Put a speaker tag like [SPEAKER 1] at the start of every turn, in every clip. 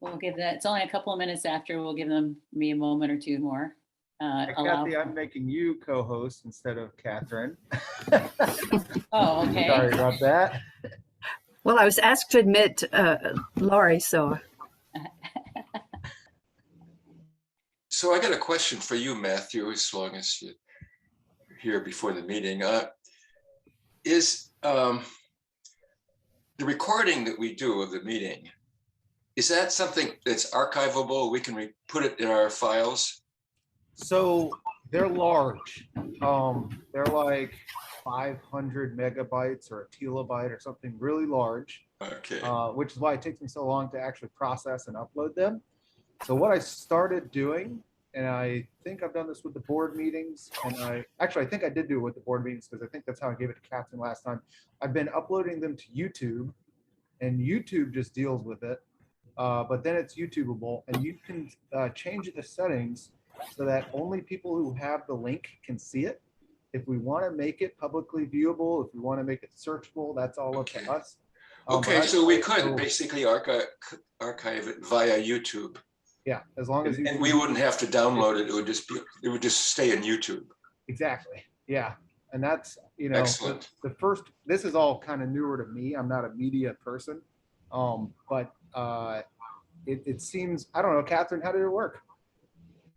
[SPEAKER 1] We'll give that, it's only a couple of minutes after, we'll give them me a moment or two more.
[SPEAKER 2] Kathy, I'm making you co-host instead of Catherine.
[SPEAKER 1] Oh, okay.
[SPEAKER 2] Sorry about that.
[SPEAKER 3] Well, I was asked to admit Laurie, so.
[SPEAKER 4] So I got a question for you, Matthew, as long as you're here before the meeting. Is the recording that we do of the meeting, is that something that's archivable? We can put it in our files?
[SPEAKER 2] So they're large. They're like 500 megabytes or a kilobyte or something really large.
[SPEAKER 4] Okay.
[SPEAKER 2] Which is why it takes me so long to actually process and upload them. So what I started doing, and I think I've done this with the board meetings, and I think I did do it with the board meetings because I think that's how I gave it to Catherine last time. I've been uploading them to YouTube, and YouTube just deals with it. But then it's YouTubeable, and you can change the settings so that only people who have the link can see it. If we want to make it publicly viewable, if we want to make it searchable, that's all up to us.
[SPEAKER 4] Okay, so we could basically archive it via YouTube.
[SPEAKER 2] Yeah, as long as
[SPEAKER 4] and we wouldn't have to download it. It would just stay in YouTube.
[SPEAKER 2] Exactly. Yeah, and that's
[SPEAKER 4] excellent.
[SPEAKER 2] The first. This is all kind of newer to me. I'm not a media person, but it seems, I don't know, Catherine, how did it work?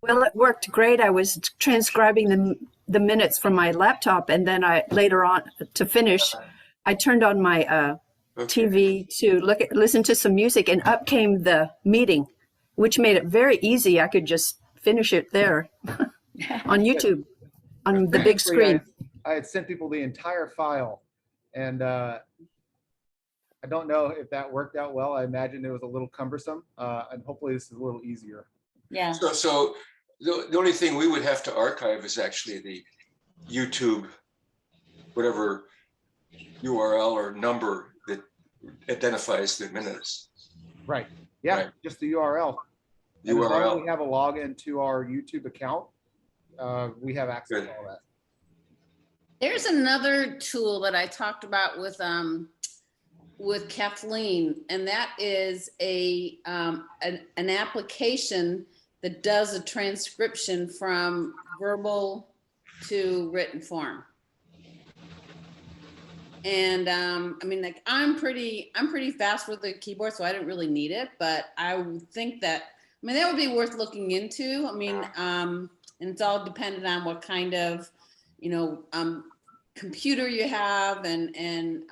[SPEAKER 3] Well, it worked great. I was transcribing the minutes from my laptop, and then later on to finish, I turned on my TV to listen to some music, and up came the meeting, which made it very easy. I could just finish it there on YouTube on the big screen.
[SPEAKER 2] I had sent people the entire file, and I don't know if that worked out well. I imagine it was a little cumbersome, and hopefully this is a little easier.
[SPEAKER 1] Yeah.
[SPEAKER 4] So the only thing we would have to archive is actually the YouTube, whatever URL or number that identifies the minutes.
[SPEAKER 2] Right. Yeah. Right. Just the URL. And as long as we have a login to our YouTube account, we have access to all that.
[SPEAKER 5] There's another tool that I talked about with Kathleen, and that is an application that does a transcription from verbal to written form. And I mean, like I'm pretty fast with the keyboard, so I didn't really need it, but I would think that, I mean, that would be worth looking into. I mean, and it's all dependent on what kind of, computer you have and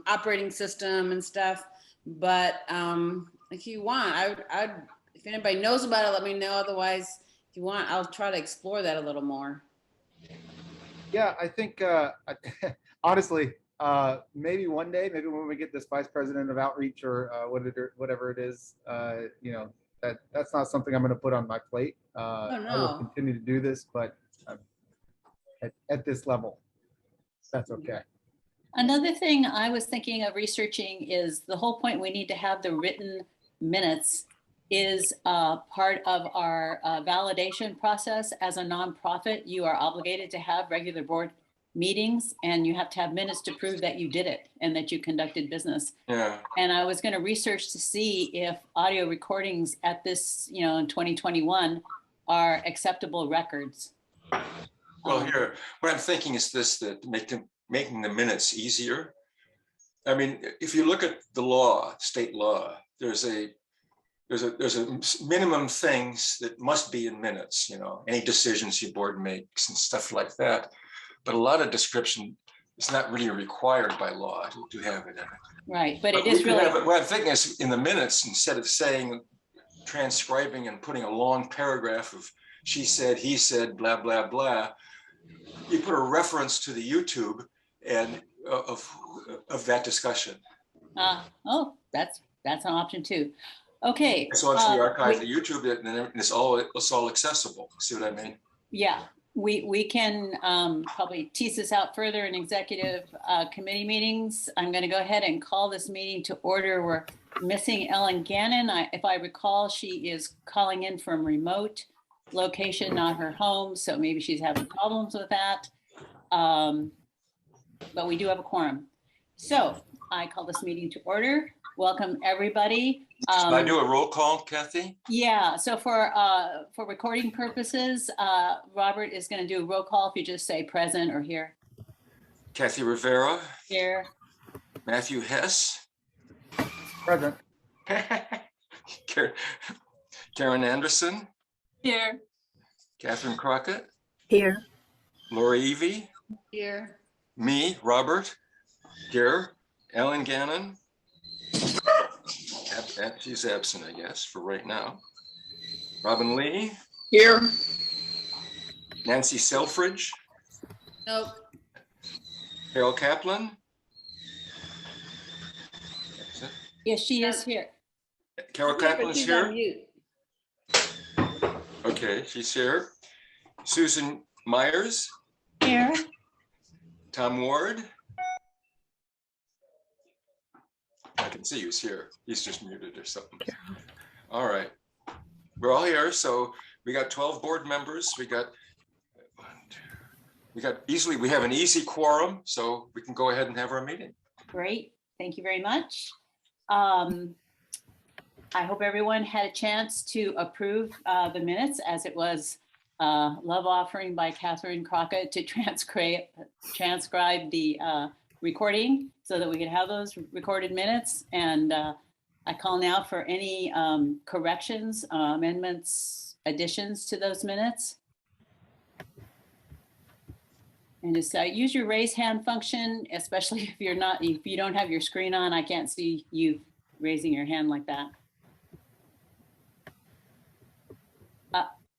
[SPEAKER 5] operating system and stuff. But if you want, if anybody knows about it, let me know. Otherwise, if you want, I'll try to explore that a little more.
[SPEAKER 2] Yeah, I think honestly, maybe one day, maybe when we get this vice president of outreach or whatever it is, that's not something I'm going to put on my plate.
[SPEAKER 5] Oh, no.
[SPEAKER 2] I will continue to do this, but at this level, that's okay.
[SPEAKER 1] Another thing I was thinking of researching is the whole point we need to have the written minutes is part of our validation process. As a nonprofit, you are obligated to have regular board meetings, and you have to have minutes to prove that you did it and that you conducted business.
[SPEAKER 4] Yeah.
[SPEAKER 1] And I was going to research to see if audio recordings at this, in 2021 are acceptable records.
[SPEAKER 4] Well, here, what I'm thinking is this, that making the minutes easier. I mean, if you look at the law, state law, there's a minimum things that must be in minutes, any decisions your board makes and stuff like that. But a lot of description is not really required by law to have it in it.
[SPEAKER 1] Right, but it is really.
[SPEAKER 4] What I'm thinking is in the minutes, instead of transcribing and putting a long paragraph of she said, he said, blah, blah, blah, you put a reference to the YouTube and of that discussion.
[SPEAKER 1] Oh, that's an option too. Okay.
[SPEAKER 4] So once we archive the YouTube, then it's all accessible. See what I mean?
[SPEAKER 1] Yeah, we can probably tease this out further in executive committee meetings. I'm going to go ahead and call this meeting to order. We're missing Ellen Gannon. If I recall, she is calling in from remote location, not her home, so maybe she's having problems with that. But we do have a quorum. So I call this meeting to order. welcome everybody.
[SPEAKER 4] Should I do a roll call, Kathy?
[SPEAKER 1] Yeah, so for recording purposes, Robert is going to do a roll call if you just say present or here.
[SPEAKER 4] Kathy Rivera.
[SPEAKER 1] Here.
[SPEAKER 4] Matthew Hess.
[SPEAKER 2] Present.
[SPEAKER 4] Karen Anderson.
[SPEAKER 1] Here.
[SPEAKER 4] Catherine Crockett.
[SPEAKER 3] Here.
[SPEAKER 4] Lori Evie.
[SPEAKER 5] Here.
[SPEAKER 4] Me, Robert. Here. Ellen Gannon. She's absent, I guess, for right now. Robin Lee.
[SPEAKER 6] Here.
[SPEAKER 4] Nancy Selfridge.
[SPEAKER 5] Nope.
[SPEAKER 4] Carol Kaplan.
[SPEAKER 1] Yes, she is here.
[SPEAKER 4] Carol Kaplan's
[SPEAKER 5] She's
[SPEAKER 4] here.
[SPEAKER 5] on mute.
[SPEAKER 4] Okay, she's here. Susan Myers.
[SPEAKER 1] Here.
[SPEAKER 4] Tom Ward. I can see who's here. He's just muted or something. All right. We're all here. So we got 12 board members. We have an easy quorum, so we can go ahead and have our meeting.
[SPEAKER 1] Great. Thank you very much. I hope everyone had a chance to approve the minutes, as it was love offering by Catherine Crockett to transcribe the recording so that we could have those recorded minutes. And I call now for any corrections, amendments, additions to those minutes. And just use your raise hand function, especially if you don't have your screen on. I can't see you raising your hand like that.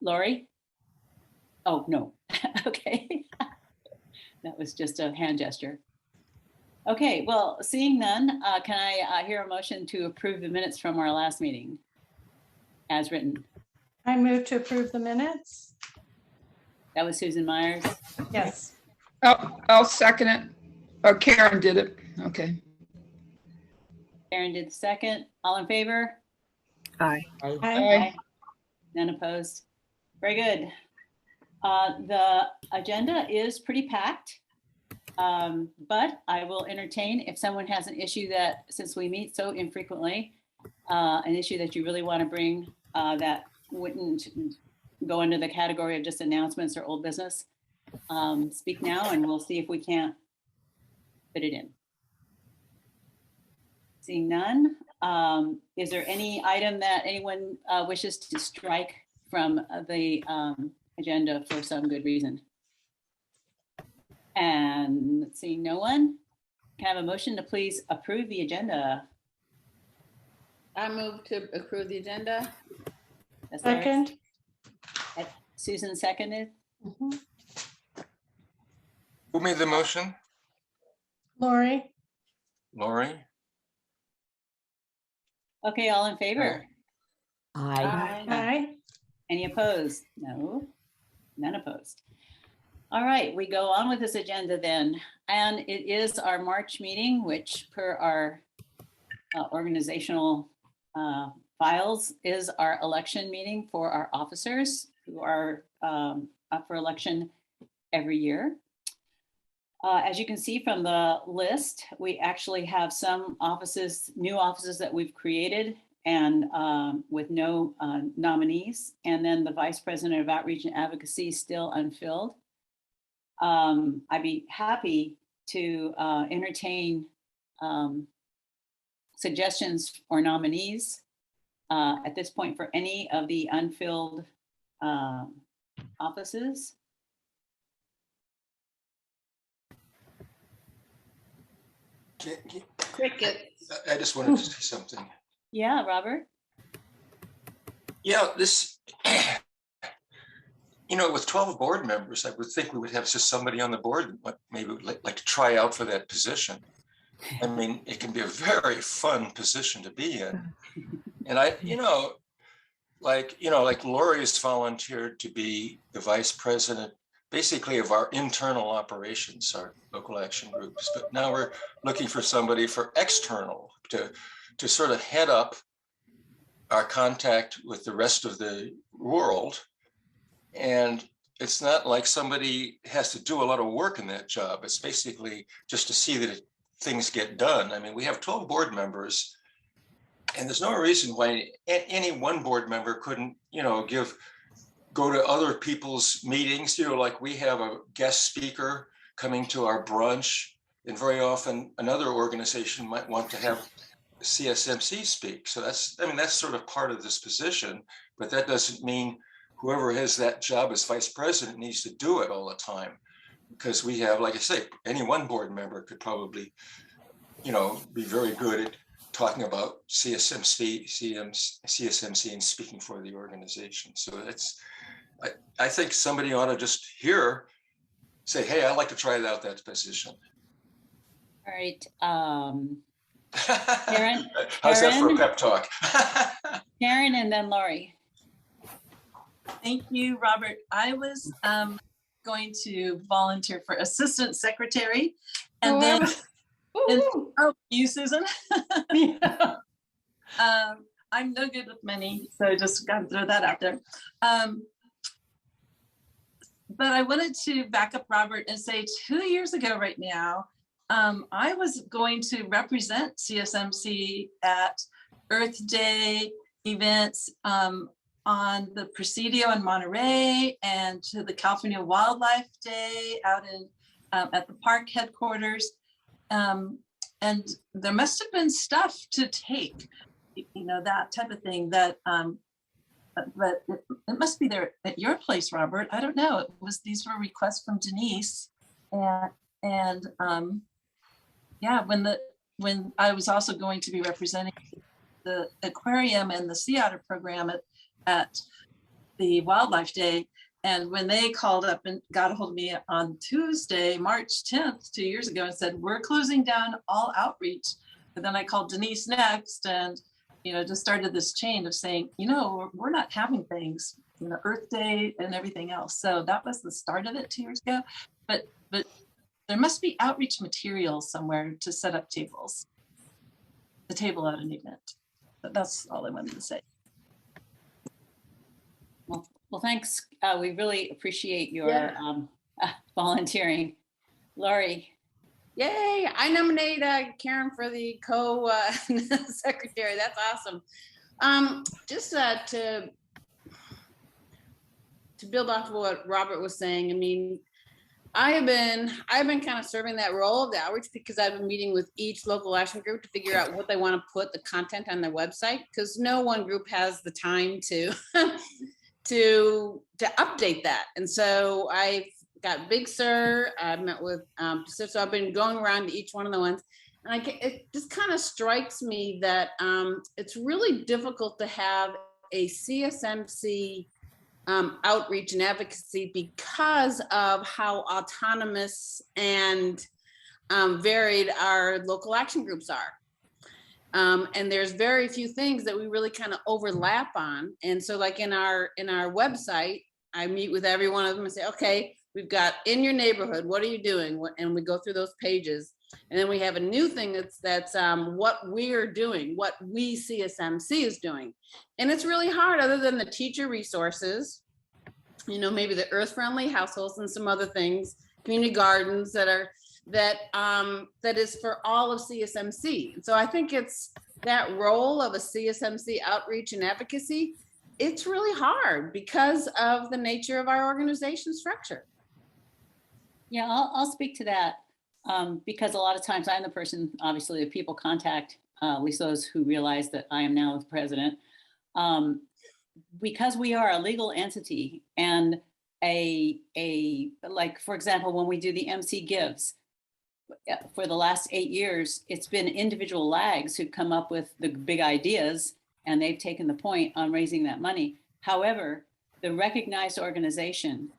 [SPEAKER 1] Lori? Oh, no. Okay. That was just a hand gesture. Okay, well, seeing none, can I hear a motion to approve the minutes from our last meeting as written?
[SPEAKER 7] I move to approve the minutes.
[SPEAKER 1] That was Susan Myers.
[SPEAKER 7] Yes.
[SPEAKER 6] I'll second it. Oh, Karen did it. Okay.
[SPEAKER 1] Karen did the second. All in favor?
[SPEAKER 3] Aye.
[SPEAKER 6] Aye.
[SPEAKER 1] None opposed. Very good. The agenda is pretty packed, but I will entertain if someone has an issue that, since we meet so infrequently, an issue that you really want to bring that wouldn't go under the category of just announcements or old business. Speak now and we'll see if we can't fit it in. Seeing none, is there any item that anyone wishes to strike from the agenda for some good reason? And seeing no one, can I have a motion to please approve the agenda?
[SPEAKER 5] I move to approve the agenda.
[SPEAKER 1] That's Larry.
[SPEAKER 7] Second.
[SPEAKER 1] Susan seconded.
[SPEAKER 7] Mhm.
[SPEAKER 4] Who made the motion?
[SPEAKER 7] Lori.
[SPEAKER 4] Lori?
[SPEAKER 1] Okay, all in favor?
[SPEAKER 3] Aye.
[SPEAKER 7] Aye.
[SPEAKER 1] Any opposed? No, none opposed. All right, we go on with this agenda then. And it is our March meeting, which per our organizational files is our election meeting for our officers who are up for election every year. As you can see from the list, we actually have some offices, new offices that we've created and with no nominees. And then the Vice President of Outreach and Advocacy still unfilled. I'd be happy to entertain suggestions or nominees at this point for any of the unfilled offices.
[SPEAKER 5] Cricket.
[SPEAKER 4] I just wanted to say something.
[SPEAKER 1] Yeah, Robert.
[SPEAKER 4] Yeah, this, with 12 board members, I would think we would have just somebody on the board that maybe would like to try out for that position. I mean, it can be a very fun position to be in. And like Lori's volunteered to be the vice president, basically of our internal operations, our local action groups. But now we're looking for somebody for external to sort of head up our contact with the rest of the world. And it's not like somebody has to do a lot of work in that job. It's basically just to see that things get done. I mean, we have 12 board members And there's no reason why any one board member couldn't, go to other people's meetings, like we have a guest speaker coming to our brunch, and very often another organization might want to have CSMC speak. So that's sort of part of this position, but that doesn't mean whoever has that job as vice president needs to do it all the time. Because we have, like I say, any one board member could probably, be very good at talking about CSMC and speaking for the organization. So I think somebody ought to just say, hey, I'd like to try out that position.
[SPEAKER 1] All right. Karen?
[SPEAKER 4] How's that for a pep talk?
[SPEAKER 1] Karen and then Lori.
[SPEAKER 8] Thank you, Robert. I was going to volunteer for assistant secretary, and you, Susan.
[SPEAKER 7] Yeah.
[SPEAKER 8] I'm no good with money, so just got to throw that out there. But I wanted to back up Robert and say 2 years ago right now, I was going to represent CSMC at Earth Day events on the Presidio in Monterey, and to the California Wildlife Day out in at the park headquarters. And there must have been stuff to take, that type of thing that, but it must be there at your place, Robert. I don't know. These were requests from Denise, and yeah, when I was also going to be representing the aquarium and the sea otter program at the Wildlife Day. And when they called up and got a hold of me on Tuesday, March 10th, 2 years ago, and said, we're closing down all outreach. And then I called Denise next, and, just started this chain of saying, we're not having things, Earth Day and everything else. So that was the start of it 2 years ago. But there must be outreach materials somewhere to set up tables, the table at an event. But that's all I wanted to say.
[SPEAKER 1] Well, thanks. We really appreciate your volunteering. Lori.
[SPEAKER 5] Yay, I nominate Karen for the co-secretary. That's awesome. Just to build off of what Robert was saying, I mean, I've been kind of serving that role of the outreach because I've been meeting with each local action group to figure out what they want to put the content on their website, because no one group has the time to to update that. And so I've got Big Sur, I've met with so I've been going around to each one of the ones, and it just kind of strikes me that it's really difficult to have a CSMC outreach and advocacy because of how autonomous and varied our local action groups are. And there's very few things that we really kind of overlap on. And so like in our website, I meet with every one of them and say, okay, we've got in your neighborhood, what are you doing? And we go through those pages. And then we have a new thing that's what we're doing, what we CSMC is doing. And it's really hard, other than the teacher resources, maybe the earth friendly households and some other things, community gardens that is for all of CSMC. And so I think it's that role of a CSMC outreach and advocacy. It's really hard because of the nature of our organization structure.
[SPEAKER 1] Yeah, I'll speak to that because a lot of times I'm the person, obviously, that people contact, at least those who realize that I am now the president, because we are a legal entity and like, for example, when we do the MC Gives, for the last 8 years, it's been individual lags who come up with the big ideas, and they've taken the point on raising that money. However, the recognized organization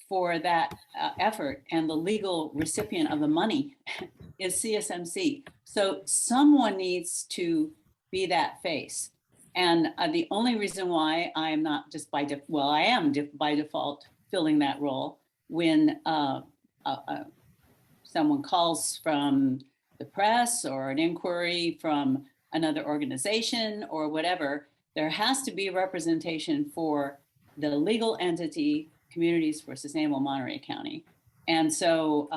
[SPEAKER 1] for that effort and the legal recipient of the money is CSMC. So someone needs to be that face. And the only reason why I am not just by default filling that role when someone calls from the press or an inquiry from another organization or whatever, there has to be a representation for the legal entity, Communities for Sustainable Monterey County. And so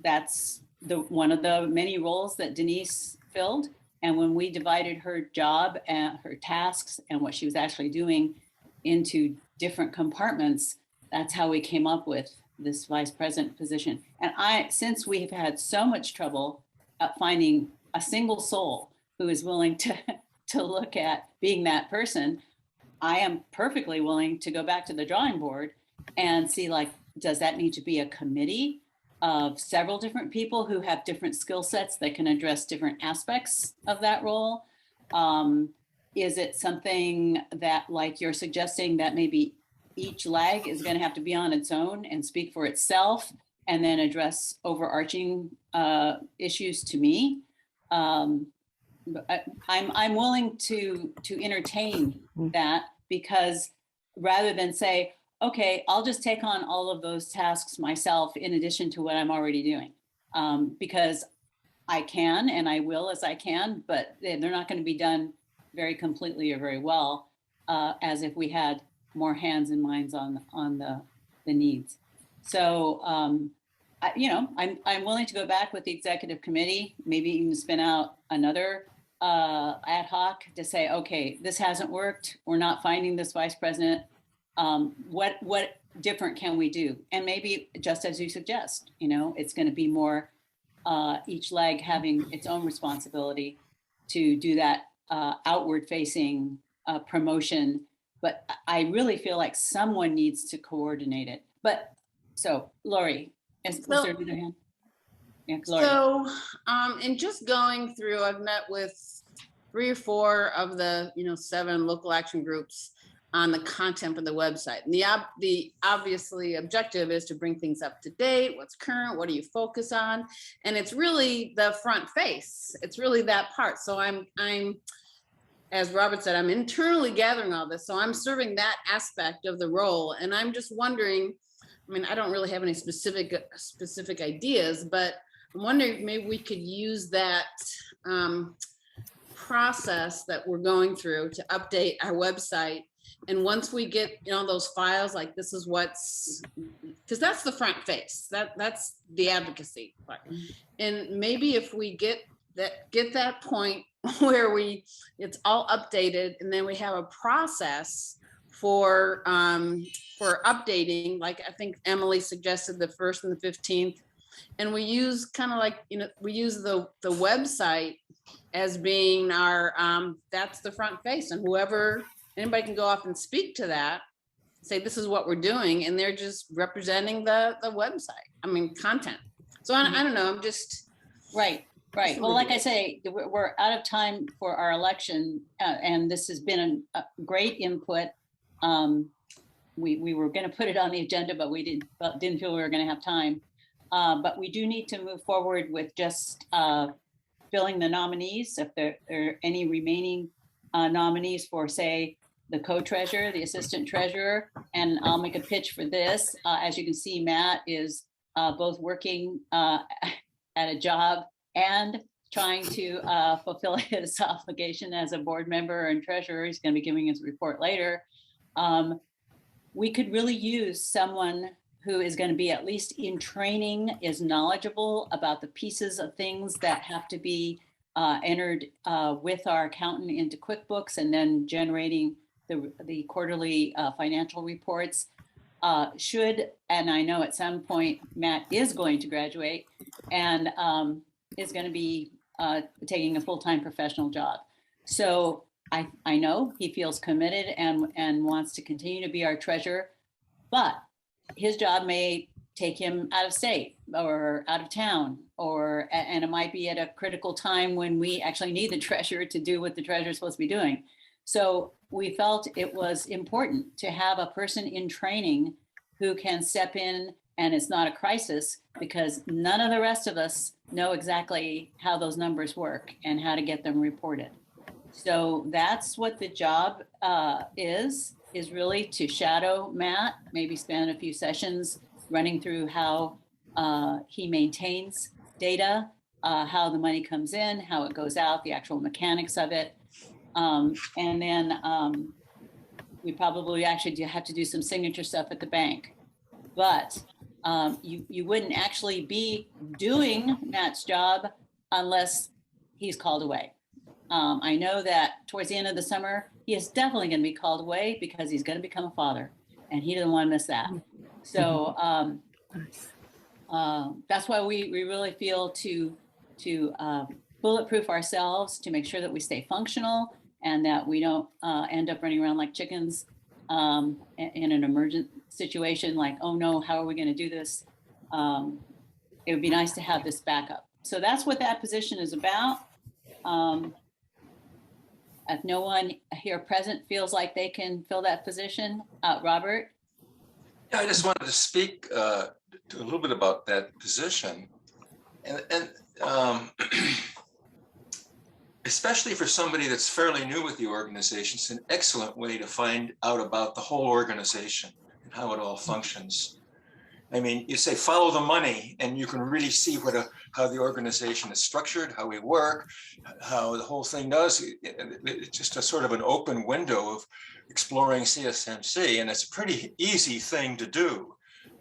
[SPEAKER 1] that's one of the many roles that Denise filled. And when we divided her job and her tasks and what she was actually doing into different compartments, that's how we came up with this vice president position. And since we've had so much trouble finding a single soul who is willing to look at being that person, I am perfectly willing to go back to the drawing board and see, like, does that need to be a committee of several different people who have different skill sets that can address different aspects of that role? Is it something that, like you're suggesting, that maybe each lag is going to have to be on its own and speak for itself and then address overarching issues to me? I'm willing to entertain that, because rather than say, okay, I'll just take on all of those tasks myself in addition to what I'm already doing, because I can and I will as I can, but they're not going to be done very completely or very well, as if we had more hands and minds on the needs. So, I'm willing to go back with the executive committee, maybe even spin out another ad hoc to say, okay, this hasn't worked. We're not finding this vice president. What different can we do? And maybe just as you suggest, it's going to be more each leg having its own responsibility to do that outward facing promotion. But I really feel like someone needs to coordinate it. But so Lori, was there another hand? Yeah, Lori.
[SPEAKER 5] So, in just going through, I've met with 3 or 4 of the 7 local action groups on the content of the website. And the obviously objective is to bring things up to date, what's current, what do you focus on? And it's really the front face. It's really that part. So I'm as Robert said, I'm internally gathering all this. So I'm serving that aspect of the role. And I'm just wondering, I mean, I don't really have any specific ideas, but I'm wondering if maybe we could use that process that we're going through to update our website. And once we get, those files, like this is because that's the front face, that's the advocacy part. And maybe if we get that point where it's all updated, and then we have a process for updating, like I think Emily suggested the 1st and the 15th, and we use kind of like, we use the website as being our, that's the front face, and anybody can go off and speak to that, say this is what we're doing, and they're just representing the website, content. So I don't know, I'm just. Right. Well, like I say, we're out of time for our election, and this has been a great input. We were going to put it on the agenda, but we didn't feel we were going to have time. But we do need to move forward with just filling the nominees. If there are any remaining nominees for, say, the co-treasurer, the assistant treasurer, and I'll make a pitch for this. As you can see, Matt is both working at a job and trying to fulfill his obligation as a board member and treasurer. He's going to be giving his report later. We could really use someone who is going to be at least in training, is knowledgeable about the pieces of things that have to be entered with our accountant into QuickBooks, and then generating the quarterly financial reports. And I know at some point Matt is going to graduate and is going to be taking a full-time professional job. So I know he feels committed and wants to continue to be our treasurer, but his job may take him out of state or out of town, and it might be at a critical time when we actually need the treasurer to do what the treasurer is supposed to be doing. So we felt it was important to have a person in training who can step in, and it's not a crisis, because none of the rest of us know exactly how those numbers work and how to get them reported. So that's what the job is really to shadow Matt, maybe spend a few sessions running through how he maintains data, how the money comes in, how it goes out, the actual mechanics of it. And then we probably actually have to do some signature stuff at the bank. But you wouldn't actually be doing Matt's job unless
[SPEAKER 1] he's called away. I know that towards the end of the summer, he is definitely going to be called away because he's going to become a father, and he doesn't want to miss that. So that's why we really feel to bulletproof ourselves, to make sure that we stay functional and that we don't end up running around like chickens in an emergent situation like, oh no, how are we going to do this? It would be nice to have this backup. So that's what that position is about. If no one here present feels like they can fill that position, Robert?
[SPEAKER 4] Yeah, I just wanted to speak to a little bit about that position. And especially for somebody that's fairly new with the organization, it's an excellent way to find out about the whole organization and how it all functions. I mean, you say follow the money, and you can really see how the organization is structured, how we work, how the whole thing does. It's just a sort of an open window of exploring CSMC, and it's a pretty easy thing to do.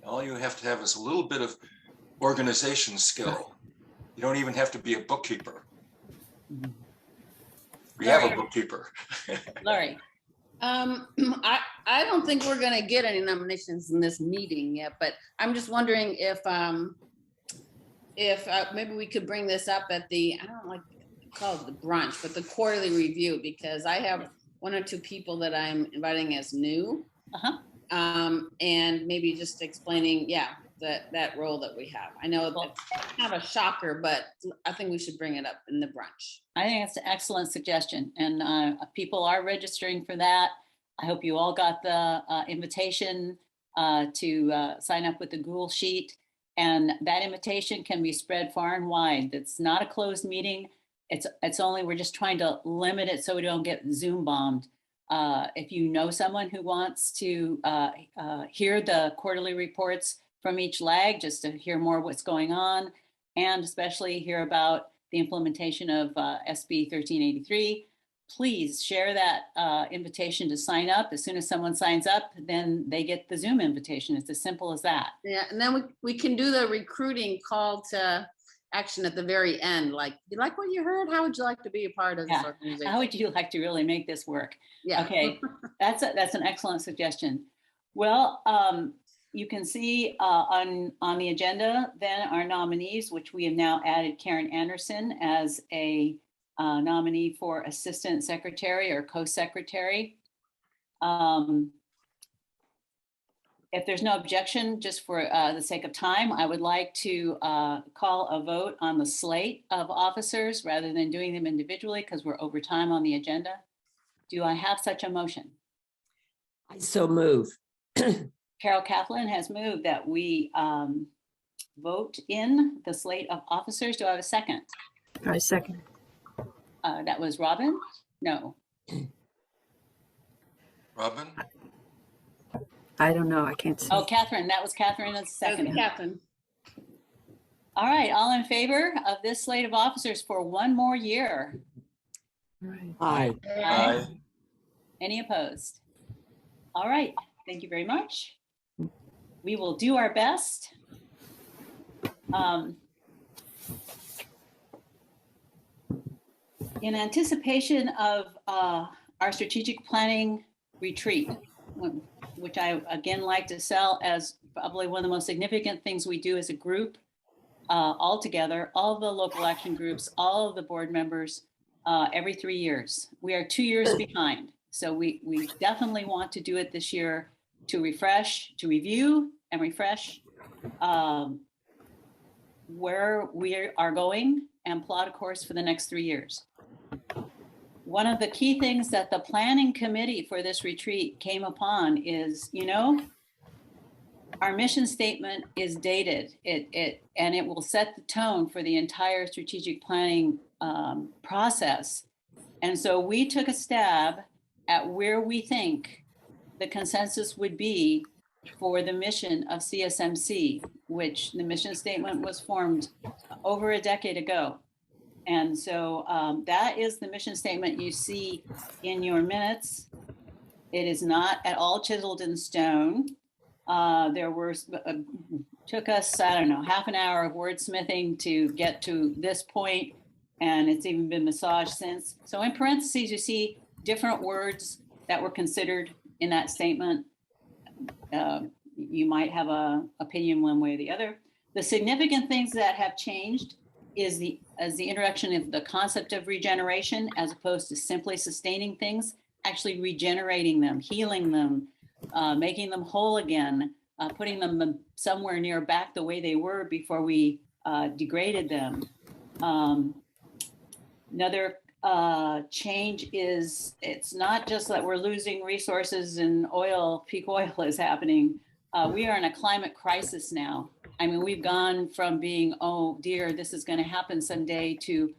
[SPEAKER 4] All you have to have is a little bit of organization skill. You don't even have to be a bookkeeper. We have a bookkeeper.
[SPEAKER 1] Laurie?
[SPEAKER 5] I don't think we're gonna get any nominations in this meeting yet, but I'm just wondering if maybe we could bring this up at the, I don't like to call it the brunch, but the quarterly review, because I have one or two people that I'm inviting as new. And maybe just explaining, that role that we have. I know it's kind of a shocker, but I think we should bring it up in the brunch.
[SPEAKER 1] I think it's an excellent suggestion, and people are registering for that. I hope you all got the invitation to sign up with the Google Sheet, and that invitation can be spread far and wide. It's not a closed meeting. It's only, we're just trying to limit it so we don't get Zoom bombed. If you know someone who wants to hear the quarterly reports from each lag, just to hear more what's going on, and especially hear about the implementation of SB 1383, please share that invitation to sign up. As soon as someone signs up, then they get the Zoom invitation. It's as simple as that.
[SPEAKER 5] Yeah, and then we can do the recruiting call to action at the very end. Like, you like what you heard? How would you like to be a part of this organization?
[SPEAKER 1] How would you like to really make this work?
[SPEAKER 5] Yeah.
[SPEAKER 1] Okay, that's an excellent suggestion. Well, you can see on the agenda then our nominees, which we have now added Karen Anderson as a nominee for assistant secretary or co-secretary. If there's no objection, just for the sake of time, I would like to call a vote on the slate of officers rather than doing them individually, because we're over time on the agenda. Do I have such a motion?
[SPEAKER 9] I so move.
[SPEAKER 1] Carol Kaplan has moved that we vote in the slate of officers. Do I have a second?
[SPEAKER 3] I second.
[SPEAKER 1] That was Robin? No.
[SPEAKER 4] Robin?
[SPEAKER 3] I don't know. I can't see.
[SPEAKER 1] Oh, Catherine. That was Catherine as a second.
[SPEAKER 5] Catherine.
[SPEAKER 1] All right. All in favor of this slate of officers for one more year?
[SPEAKER 3] Right.
[SPEAKER 9] Aye.
[SPEAKER 4] Aye.
[SPEAKER 1] Any opposed? All right. Thank you very much. We will do our best. In anticipation of our strategic planning retreat, which I again like to sell as probably one of the most significant things we do as a group, all together, all the local action groups, all of the board members, every 3 years. We are 2 years behind. So we definitely want to do it this year to refresh, to review and refresh where we are going and plot a course for the next 3 years. One of the key things that the planning committee for this retreat came upon is, our mission statement is dated. And it will set the tone for the entire strategic planning process. And so we took a stab at where we think the consensus would be for the mission of CSMC, which the mission statement was formed over a decade ago. And so that is the mission statement you see in your minutes. It is not at all chiseled in stone. Took us, I don't know, half an hour of wordsmithing to get to this point. and it's even been massaged since. So in parentheses, you see different words that were considered in that statement. You might have an opinion one way or the other. The significant things that have changed is the introduction of the concept of regeneration, as opposed to simply sustaining things, actually regenerating them, healing them, making them whole again, putting them somewhere near back the way they were before we degraded them. Another change is it's not just that we're losing resources and peak oil is happening. We are in a climate crisis now. I mean, we've gone from being, oh dear, this is going to happen someday, to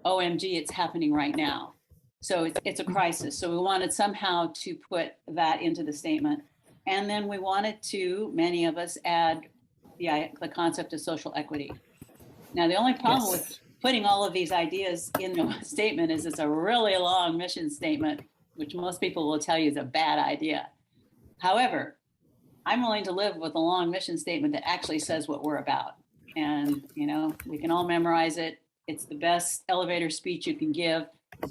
[SPEAKER 1] OMG, it's happening right now. So it's a crisis. So we wanted somehow to put that into the statement. And then we wanted to, many of us, add the concept of social equity. Now, the only problem with putting all of these ideas in the statement is it's a really long mission statement, which most people will tell you is a bad idea. However, I'm willing to live with a long mission statement that actually says what we're about. And, you know, we can all memorize it. It's the best elevator speech you can give.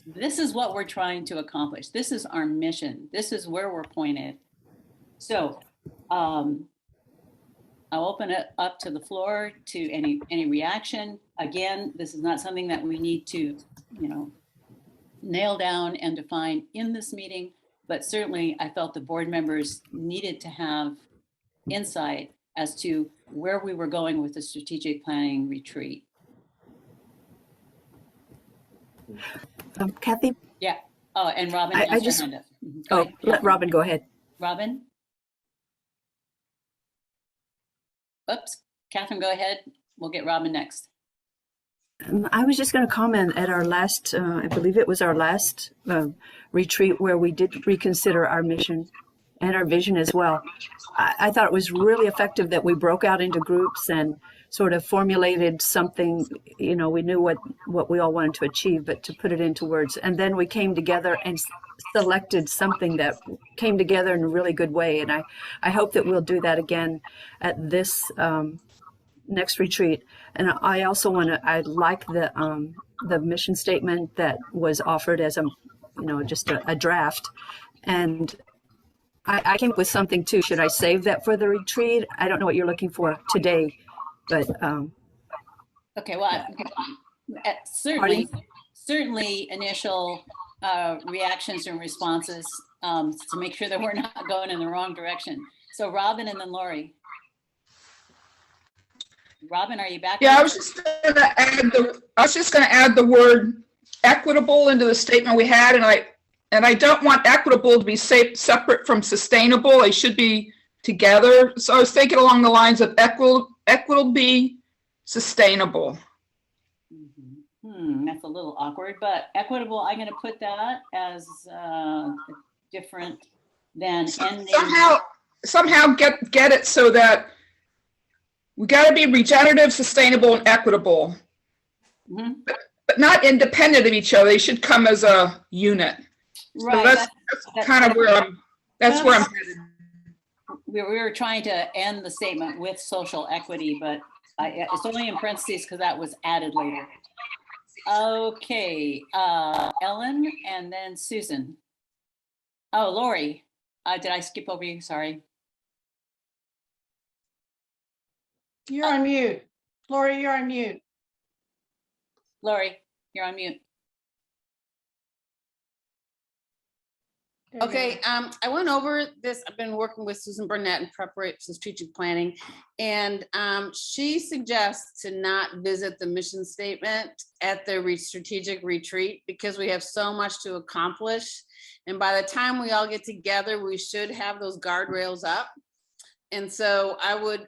[SPEAKER 1] This is what we're trying to accomplish. This is our mission. This is where we're pointed. So I'll open it up to the floor to any reaction. Again, this is not something that we need to, you know, nail down and define in this meeting, but certainly I felt the board members needed to have insight as to where we were going with the strategic planning retreat.
[SPEAKER 3] Kathy?
[SPEAKER 1] Yeah. Oh, and Robin.
[SPEAKER 3] I just,
[SPEAKER 1] ahead.
[SPEAKER 3] let Robin go ahead.
[SPEAKER 1] Robin? Oops, Catherine, go ahead. We'll get Robin next.
[SPEAKER 3] I was just going to comment at our last, I believe it was our last retreat where we did reconsider our mission and our vision as well. I thought it was really effective that we broke out into groups and sort of formulated something, you know, we knew what we all wanted to achieve, but to put it into words. And then we came together and selected something that came together in a really good way. And I hope that we'll do that again at this next retreat. And I also I like the mission statement that was offered as just a draft. And I came up with something too. Should I save that for the retreat? I don't know what you're looking for today, but
[SPEAKER 1] okay. Well, certainly initial reactions and responses to make sure that we're not going in the wrong direction. So Robin and then Lori. Robin, are you back?
[SPEAKER 6] Yeah, I was just going to add the word equitable into the statement we had, and I don't want equitable to be separate from sustainable. They should be together. So I was thinking along the lines of equitable be sustainable.
[SPEAKER 1] That's a little awkward, but equitable, I'm going to put that as different than ending.
[SPEAKER 6] Somehow get it so that we got to be regenerative, sustainable, and equitable, but not independent of each other. They should come as a unit.
[SPEAKER 1] Right.
[SPEAKER 6] So that's kind of where I'm headed.
[SPEAKER 1] We were trying to end the statement with social equity, but it's only in parentheses because that was added later. Okay, Ellen and then Susan. Oh, Lori, did I skip over you? Sorry.
[SPEAKER 7] You're on mute. Lori, you're on mute.
[SPEAKER 1] Lori, you're on mute.
[SPEAKER 5] Okay, I went over this. I've been working with Susan Burnett in preparation for strategic planning, and she suggests to not visit the mission statement at the strategic retreat because we have so much to accomplish. And by the time we all get together, we should have those guardrails up. And so I would,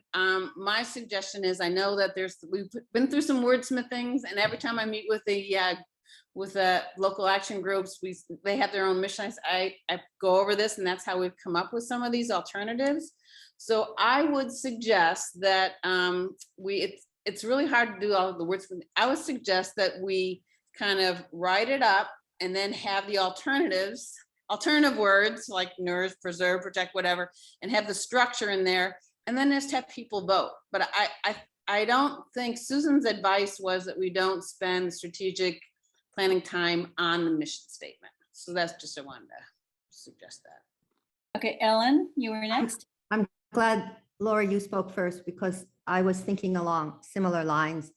[SPEAKER 5] my suggestion is, I know that we've been through some wordsmithings, and every time I meet with the local action groups, they have their own mission. I go over this, and that's how we've come up with some of these alternatives. So I would suggest that it's really hard to do all of the words. I would suggest that we kind of write it up and then have the alternative words like nourish, preserve, protect, whatever, and have the structure in there, and then just have people vote. But I don't think Susan's advice was that we don't spend strategic planning time on the mission statement. So that's just, I wanted to suggest that.
[SPEAKER 1] Okay, Ellen, you were next.
[SPEAKER 10] I'm glad, Laura, you spoke first because I was thinking along similar lines.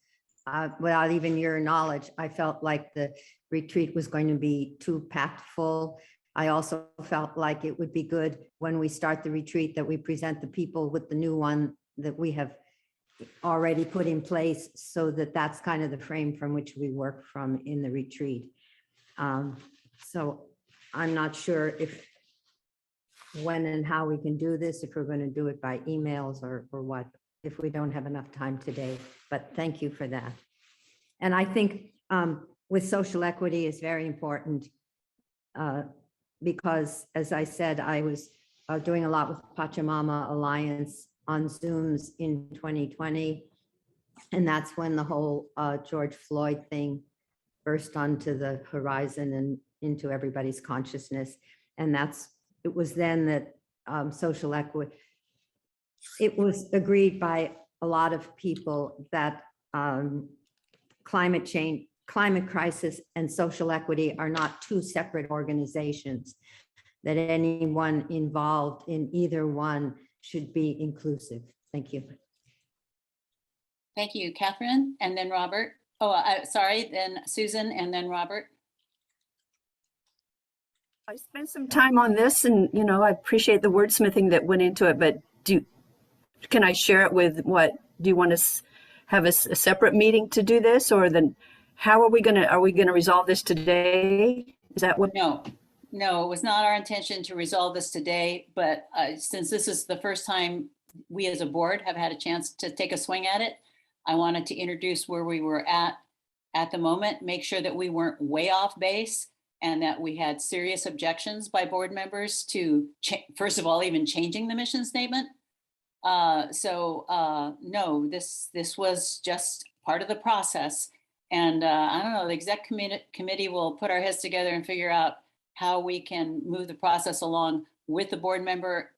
[SPEAKER 10] Without even your knowledge, I felt like the retreat was going to be too packed full. I also felt like it would be good when we start the retreat that we present the people with the new one that we have already put in place, so that that's kind of the frame from which we work from in the retreat. So I'm not sure if when and how we can do this, if we're going to do it by emails or what, if we don't have enough time today, but thank you for that. And I think with social equity is very important because, as I said, I was doing a lot with Pachamama Alliance on Zooms in 2020. And that's when the whole George Floyd thing burst onto the horizon and into everybody's consciousness. And it was then that social equity, it was agreed by a lot of people that climate change, climate crisis and social equity are not two separate organizations, that anyone involved in either one should be inclusive. Thank you.
[SPEAKER 1] Thank you, Catherine, and then Robert. Oh, sorry, then Susan, and then Robert.
[SPEAKER 3] I spent some time on this, and I appreciate the wordsmithing that went into it, but can I share it with what? Do you want to have a separate meeting to do this, or then how are we going to resolve this today? Is that what?
[SPEAKER 1] No, it was not our intention to resolve this today, but since this is the first time we as a board have had a chance to take a swing at it, I wanted to introduce where we were at the moment, make sure that we weren't way off base and that we had serious objections by board members to, first of all, even changing the mission statement. No, this was just part of the process. And I don't know, the exec committee will put our heads together and figure out how we can move the process along with the board member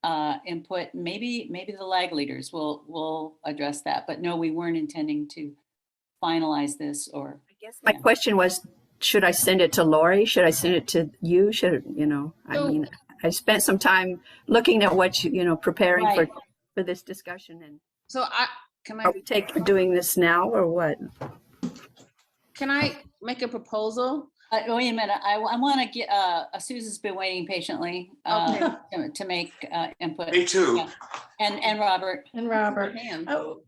[SPEAKER 1] input. Maybe the lag leaders will address that, but no, we weren't intending to finalize this. Or
[SPEAKER 3] I guess my question was, should I send it to Lori? Should I send it to you? I spent some time looking at what preparing
[SPEAKER 1] right.
[SPEAKER 3] for this discussion. And
[SPEAKER 5] so
[SPEAKER 3] are we doing this now or what?
[SPEAKER 5] Can I make a proposal?
[SPEAKER 1] Wait a minute. I want to get. Susan's been waiting patiently to make input.
[SPEAKER 4] Me too.
[SPEAKER 1] Yeah. And Robert.
[SPEAKER 7] And Robert.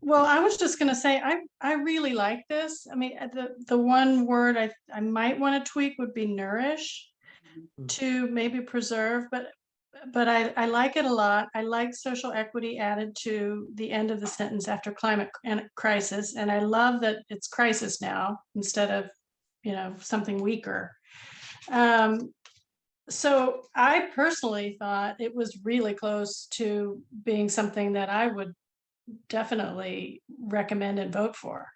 [SPEAKER 7] Well, I was just going to say, I really like this. I mean, the one word I might want to tweak would be nourish, to maybe preserve, but I like it a lot. I like social equity added to the end of the sentence after climate crisis. And I love that it's crisis now instead of, something weaker. So I personally thought it was really close to being something that I would definitely recommend and vote for.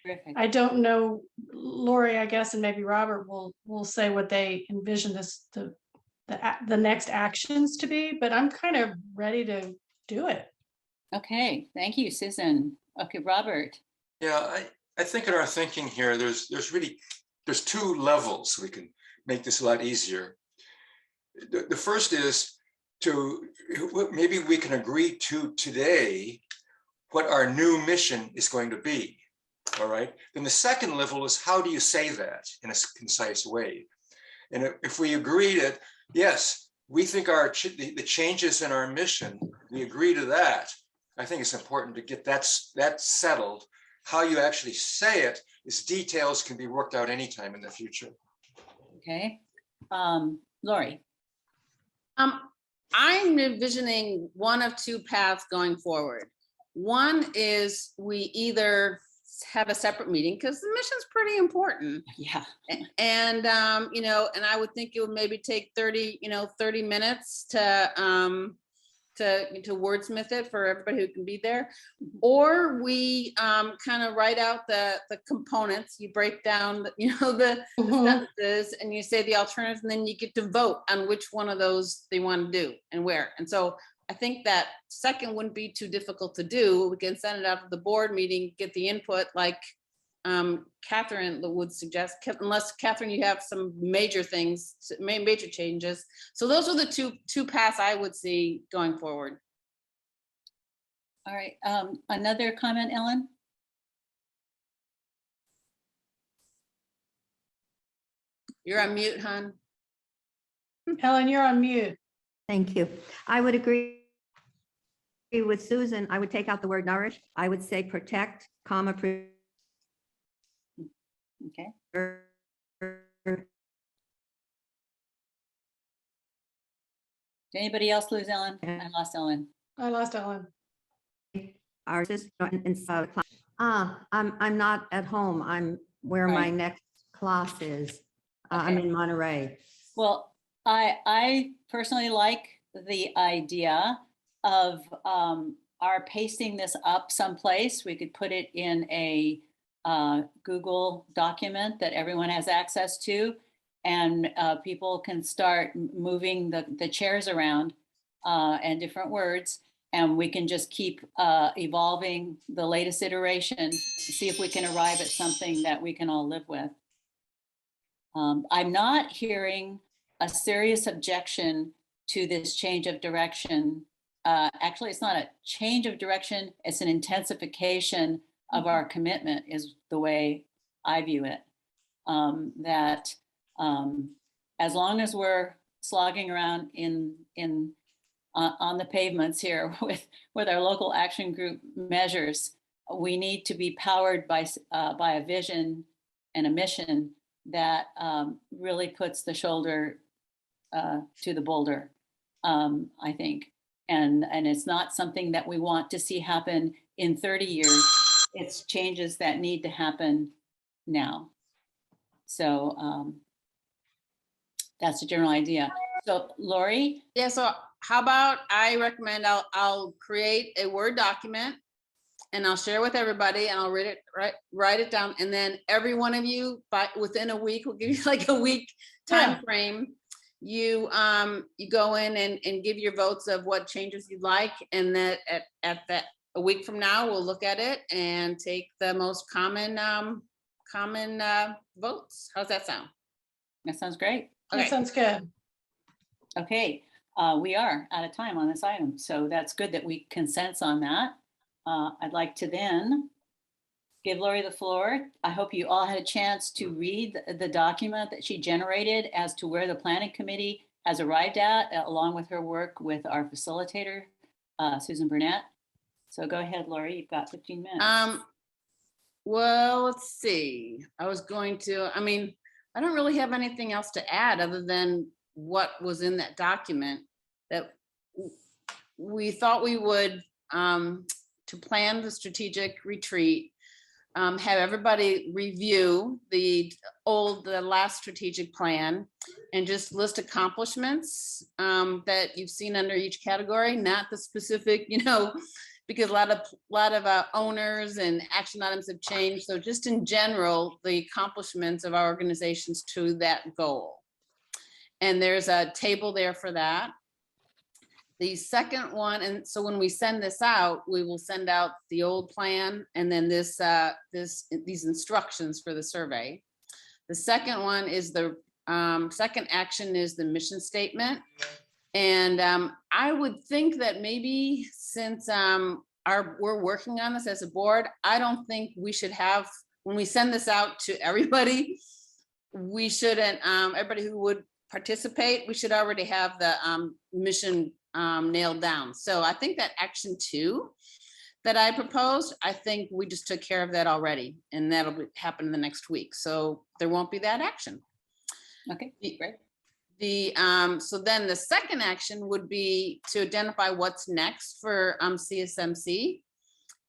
[SPEAKER 1] Terrific.
[SPEAKER 7] I don't know, Lori, I guess, and maybe Robert will say what they envision the next actions to be, but I'm kind of ready to do it.
[SPEAKER 1] Okay, thank you, Susan. Okay, Robert.
[SPEAKER 4] Yeah, I think in our thinking here, there's two levels. We can make this a lot easier. The first is maybe we can agree to today what our new mission is going to be. All right. Then the second level is, how do you say that in a concise way? And if we agree that, yes, we think the changes in our mission, we agree to that. I think it's important to get that settled. How you actually say it, its details can be worked out anytime in the future.
[SPEAKER 1] Okay. Lori.
[SPEAKER 5] I'm envisioning one of two paths going forward. One is we either have a separate meeting because the mission's pretty important.
[SPEAKER 1] Yeah.
[SPEAKER 5] And, and I would think it would maybe take 30 minutes to wordsmith it for everybody who can be there, or we kind of write out the components. You break down the sentences and you say the alternatives, and then you get to vote on which one of those they want to do and where. And so I think that second wouldn't be too difficult to do. We can send it out to the board meeting, get the input like Catherine would suggest, unless Catherine, you have some major things, major changes. So those are the two paths I would see going forward.
[SPEAKER 1] All right, another comment, Ellen?
[SPEAKER 5] You're on mute, hon.
[SPEAKER 7] Helen, you're on mute.
[SPEAKER 10] Thank you. I would agree with Susan. I would take out the word nourish. I would say protect, comma,
[SPEAKER 1] Okay.
[SPEAKER 10] preserve.
[SPEAKER 1] Did anybody else lose Ellen? I lost Ellen.
[SPEAKER 7] I lost Ellen.
[SPEAKER 10] Our sister I'm not at home. I'm where my
[SPEAKER 1] Right.
[SPEAKER 10] next class is. I'm
[SPEAKER 1] Okay.
[SPEAKER 10] in Monterey.
[SPEAKER 1] Well, I personally like the idea of our pasting this up someplace. We could put it in a Google document that everyone has access to, and people can start moving the chairs around and different words, and we can just keep evolving the latest iteration, see if we can arrive at something that we can all live with. I'm not hearing a serious objection to this change of direction. Actually, it's not a change of direction, it's an intensification of our commitment is the way I view it. That as long as we're slogging around on the pavements here with our local action group measures, we need to be powered by a vision and a mission that really puts the shoulder to the boulder, I think. And it's not something that we want to see happen in 30 years. It's changes that need to happen now. So that's the general idea. So Lori?
[SPEAKER 5] Yeah, so how about I recommend I'll create a Word document and I'll share with everybody and I'll write it down. And then every one of you, within a week, we'll give you like a week time frame. You go in and give your votes of what changes you'd like. And that at that a week from now, we'll look at it and take the most common votes. How's that sound?
[SPEAKER 1] That sounds great.
[SPEAKER 7] That sounds good.
[SPEAKER 1] Okay, we are out of time on this item. So that's good that we consensus on that. I'd like to then give Lori the floor. I hope you all had a chance to read the document that she generated as to where the planning committee has arrived at, along with her work with our facilitator, Susan Burnett. So go ahead, Lori, you've got 15 minutes.
[SPEAKER 5] Well, let's see. I don't really have anything else to add other than what was in that document that we thought we would, to plan the strategic retreat, have everybody review the last strategic plan and just list accomplishments that you've seen under each category, not the specific, because a lot of owners and action items have changed. So just in general, the accomplishments of our organizations to that goal. And there's a table there for that. The second one, and so when we send this out, we will send out the old plan and then these instructions for the survey. The second one is the second action is the mission statement. And I would think that maybe since we're working on this as a board, I don't think we should have, when we send this out to everybody, we shouldn't, everybody who would participate, we should already have the mission nailed down. So I think that action 2 that I proposed, I think we just took care of that already, and that'll happen in the next week. So there won't be that action.
[SPEAKER 1] Okay, great.
[SPEAKER 5] So then the second action would be to identify what's next for CSMC.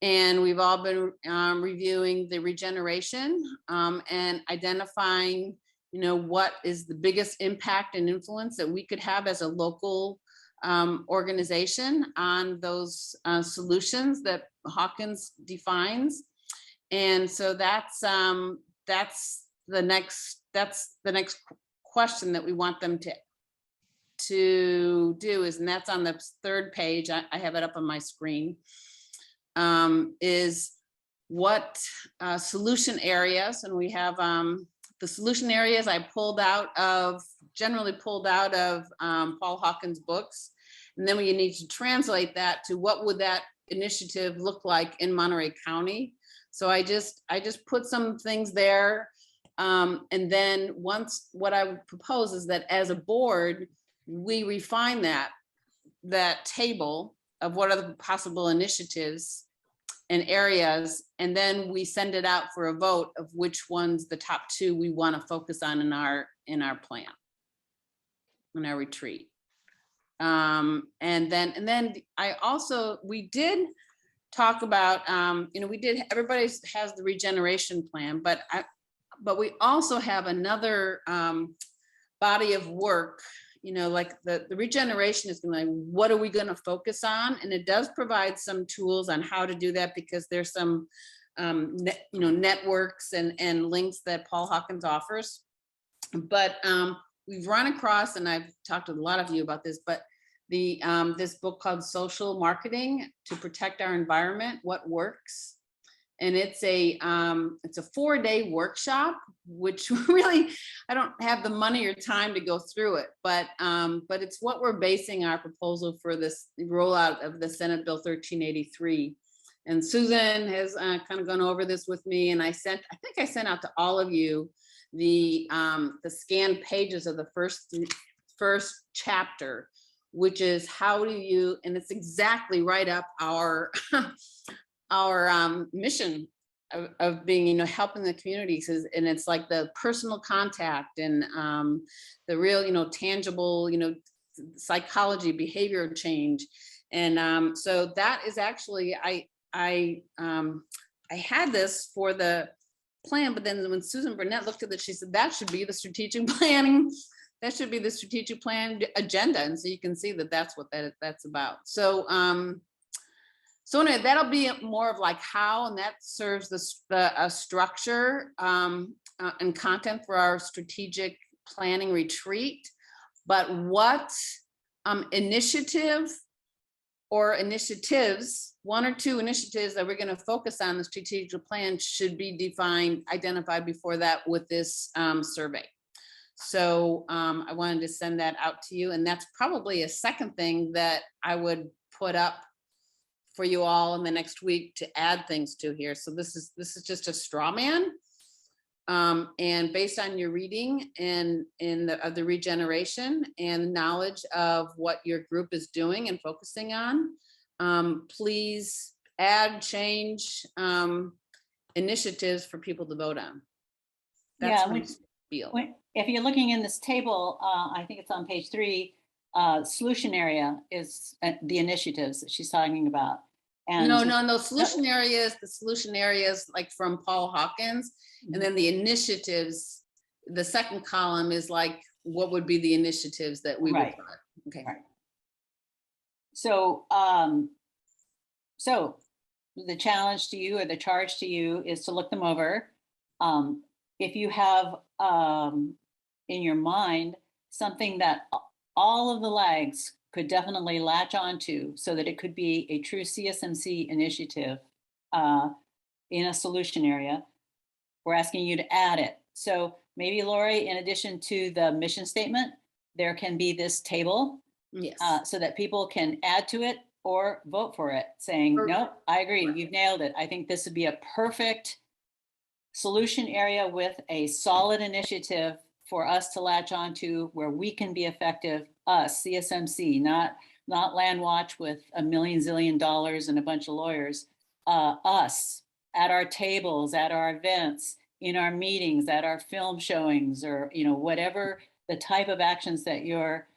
[SPEAKER 5] And we've all been reviewing the regeneration and identifying, what is the biggest impact and influence that we could have as a local organization on those solutions that Hawkins defines. And so that's the next question that we want them to do is, and that's on the third page, I have it up on my screen, is what solution areas, and we have the solution areas I generally pulled out of Paul Hawkins' books. And then we need to translate that to what would that initiative look like in Monterey County. So I just put some things there. And then what I would propose is that as a board, we refine that table of what are the possible initiatives and areas, and then we send it out for a vote of which ones, the top 2 we want to focus on in our plan, in our retreat. And then we did talk about, everybody has the regeneration plan, but we also have another body of work, like the regeneration is going to, what are we going to focus on? And it does provide some tools on how to do that, because there's some, networks and links that Paul Hawkins offers. But we've run across, and I've talked to a lot of you about this, but this book called Social Marketing to Protect Our Environment, What Works? And it's a 4-day workshop, which really, I don't have the money or time to go through it, but it's what we're basing our proposal for this rollout of the Senate Bill 1383. And Susan has kind of gone over this with me, and I think I sent out to all of you the scanned pages of the first chapter, which is how do you, and it's exactly right up our mission of being, helping the communities, and it's like the personal contact and the real, tangible, psychology, behavior change. And so that is actually, I had this for the plan, but then when Susan Burnett looked at it, she said, that should be the strategic planning. That should be the strategic plan agenda. And so you can see that that's what that's about. So, so anyway, that'll be more of like how, and that serves the structure and content for our strategic planning retreat. But what initiative or initiatives, 1 or 2 initiatives that we're going to focus on the strategic plan should be identified before that with this survey. So I wanted to send that out to you, and that's probably a second thing that I would put up for you all in the next week to add things to here. So this is just a straw man, and based on your reading and of the regeneration and knowledge of what your group is doing and focusing on, please add, change initiatives for people to vote on. That's what I feel.
[SPEAKER 1] If you're looking in this table, I think it's on page 3, solution area is the initiatives that she's talking about. And
[SPEAKER 5] no, solution areas, the solution areas like from Paul Hawkins, and then the initiatives, the second column is like, what would be the initiatives that we would put? Okay.
[SPEAKER 1] Right. So, so the challenge to you or the charge to you is to look them over. If you have in your mind something that all of the lags could definitely latch onto so that it could be a true CSMC initiative in a solution area, we're asking you to add it. So maybe, Lori, in addition to the mission statement, there can be this table,
[SPEAKER 5] yes,
[SPEAKER 1] so that people can add to it or vote for it, saying, nope, I agree, you've nailed it. I think this would be a perfect solution area with a solid initiative for us to latch onto where we can be effective, us, CSMC, not Land Watch with $1 million zillion and a bunch of lawyers, us at our tables, at our events, in our meetings, at our film showings, or whatever the type of actions that your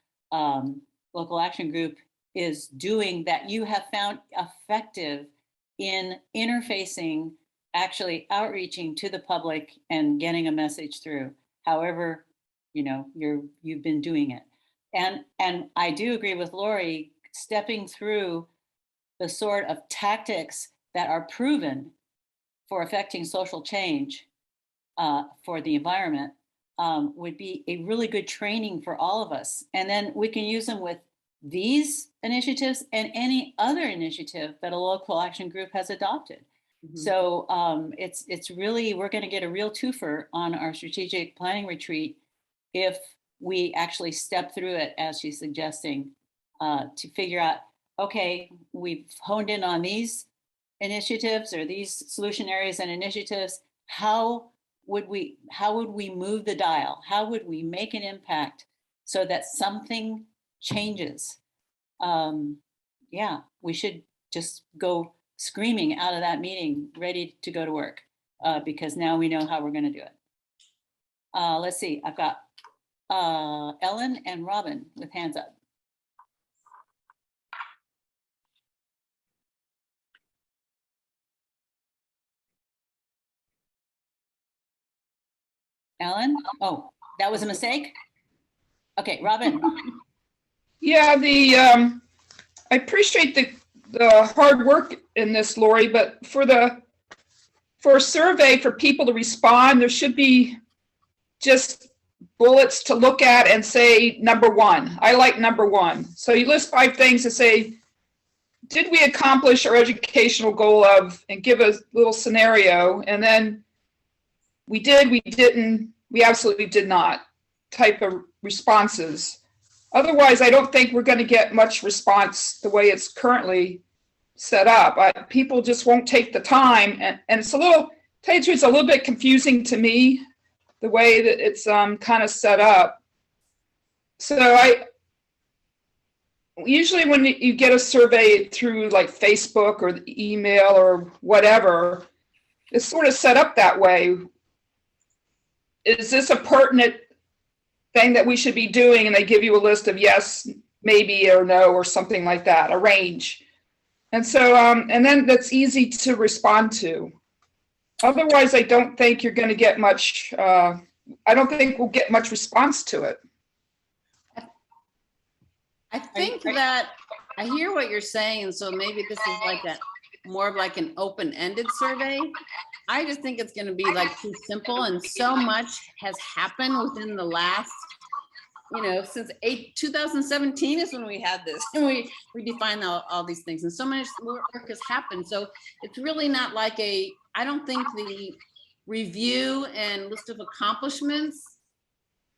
[SPEAKER 1] local action group is doing that you have found effective in interfacing, actually outreaching to the public and getting a message through. However, you've been doing it. And I do agree with Lori, stepping through the sort of tactics that are proven for affecting social change for the environment would be a really good training for all of us. And then we can use them with these initiatives and any other initiative that a local action group has adopted. So it's really, we're going to get a real twofer on our strategic planning retreat if we actually step through it as she's suggesting, to figure out, okay, we've honed in on these initiatives or these solution areas and initiatives. How would we move the dial? How would we make an impact so that something changes? Yeah, we should just go screaming out of that meeting, ready to go to work, because now we know how we're going to do it. Let's see, I've got Ellen and Robin with hands up. Ellen? Oh, that was a mistake? Okay, Robin.
[SPEAKER 6] Yeah, I appreciate the hard work in this, Lori, but for a survey for people to respond, there should be just bullets to look at and say number one. I like number one. So you list 5 things to say, did we accomplish our educational goal of, and give a little scenario, and then we did, we didn't, we absolutely did not type of responses. Otherwise, I don't think we're going to get much response the way it's currently set up. People just won't take the time, and it's a little, tell you the truth, it's a little bit confusing to me, the way that it's kind of set up. So usually when you get a survey through like Facebook or email or whatever, it's sort of set up that way. Is this a pertinent thing that we should be doing? And they give you a list of yes, maybe, or no, or something like that, a range. And so, and then that's easy to respond to. Otherwise, I don't think you're going to get much, I don't think we'll get much response to it.
[SPEAKER 5] I think that I hear what you're saying, and so maybe this is like a more of like an open-ended survey. I just think it's going to be like too simple, and so much has happened within the last, since 2017 is when we had this, and we defined all these things, and so much work has happened. So it's really not like I don't think the review and list of accomplishments,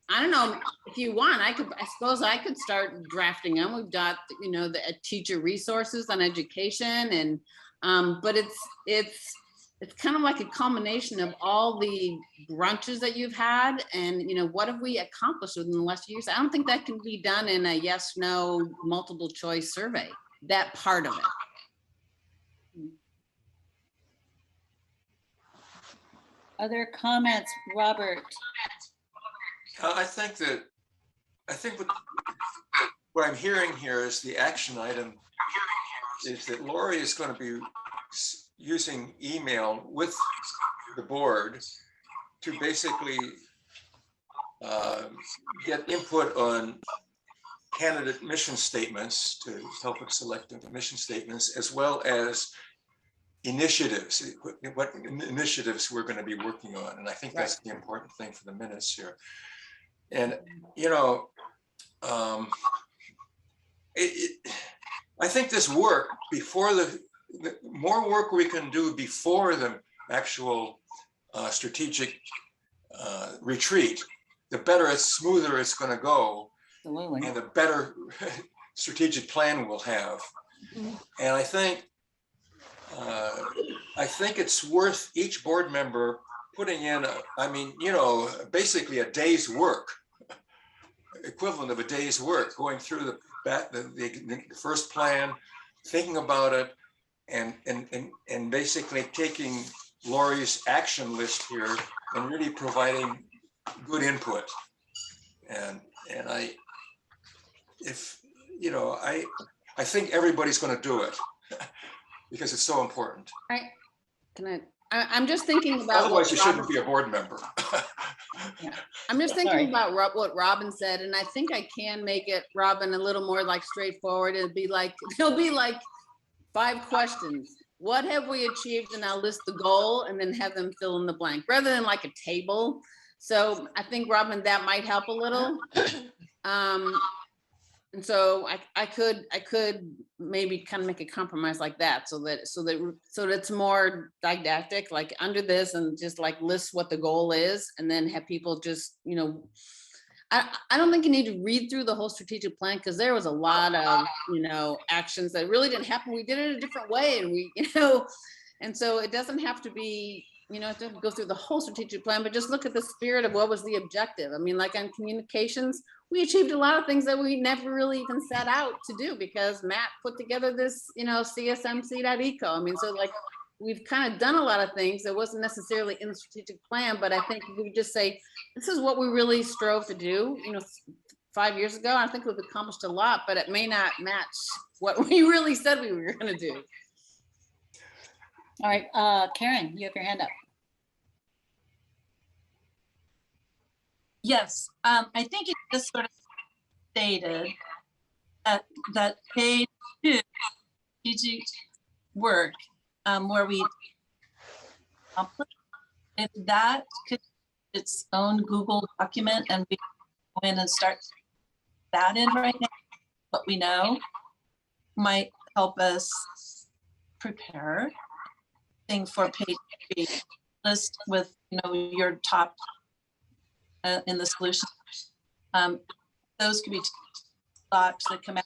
[SPEAKER 5] I don't know, if you want, I suppose I could start drafting them. We've got, the teacher resources on education, and but it's kind of like a combination of all the brunches that you've had, and what have we accomplished within the last years? I don't think that can be done in a yes, no, multiple choice survey, that part of it.
[SPEAKER 1] Other comments, Robert?
[SPEAKER 4] I think what I'm hearing here is the action item is that Lori is going to be using email with the board to basically get input on candidate mission statements to help us select the mission statements, as well as initiatives, what initiatives we're going to be working on. And I think that's the important thing for the minutes here. And, I think this work before the more work we can do before the actual strategic retreat, the better, smoother it's going to go. Absolutely. And the better strategic plan we'll have. And I think it's worth each board member putting in, basically a day's work, equivalent of a day's work, going through the first plan, thinking about it, and basically taking Lori's action list here and really providing good input. And I think everybody's going to do it because it's so important.
[SPEAKER 5] I'm just thinking about.
[SPEAKER 4] Otherwise, you shouldn't be a board member.
[SPEAKER 5] Yeah. I'm just thinking about what Robin said, and I think I can make it, Robin, a little more like straightforward. There'll be like 5 questions. What have we achieved? And I'll list the goal and then have them fill in the blank, rather than like a table. So I think, Robin, that might help a little. And so I could maybe kind of make a compromise like that, so that it's more didactic, like under this, and just like list what the goal is, and then have people just, you know, I don't think you need to read through the whole strategic plan, because there was a lot of, you know, actions that really didn't happen. We did it a different way, and we, you know, and so it doesn't have to be, you know, to go through the whole strategic plan, but just look at the spirit of what was the objective. I mean, like on communications, we achieved a lot of things that we never really even set out to do, because Matt put together this, you know, CSMC.eco. I mean, so like, we've kind of done a lot of things that wasn't necessarily in the strategic plan, but I think we would just say, this is what we really strove to do, you know, 5 years ago. I think we've accomplished a lot, but it may not match what we really said we were going to do.
[SPEAKER 1] All right, Karen, you have your hand up.
[SPEAKER 8] Yes, I think it just sort of stated that page 2, strategic work, where we accomplish, if that could be its own Google document, and we go in and start that in right now, what we know might help us prepare thing for page 3, list with, you know, your top in the solution. Those could be thoughts that come out,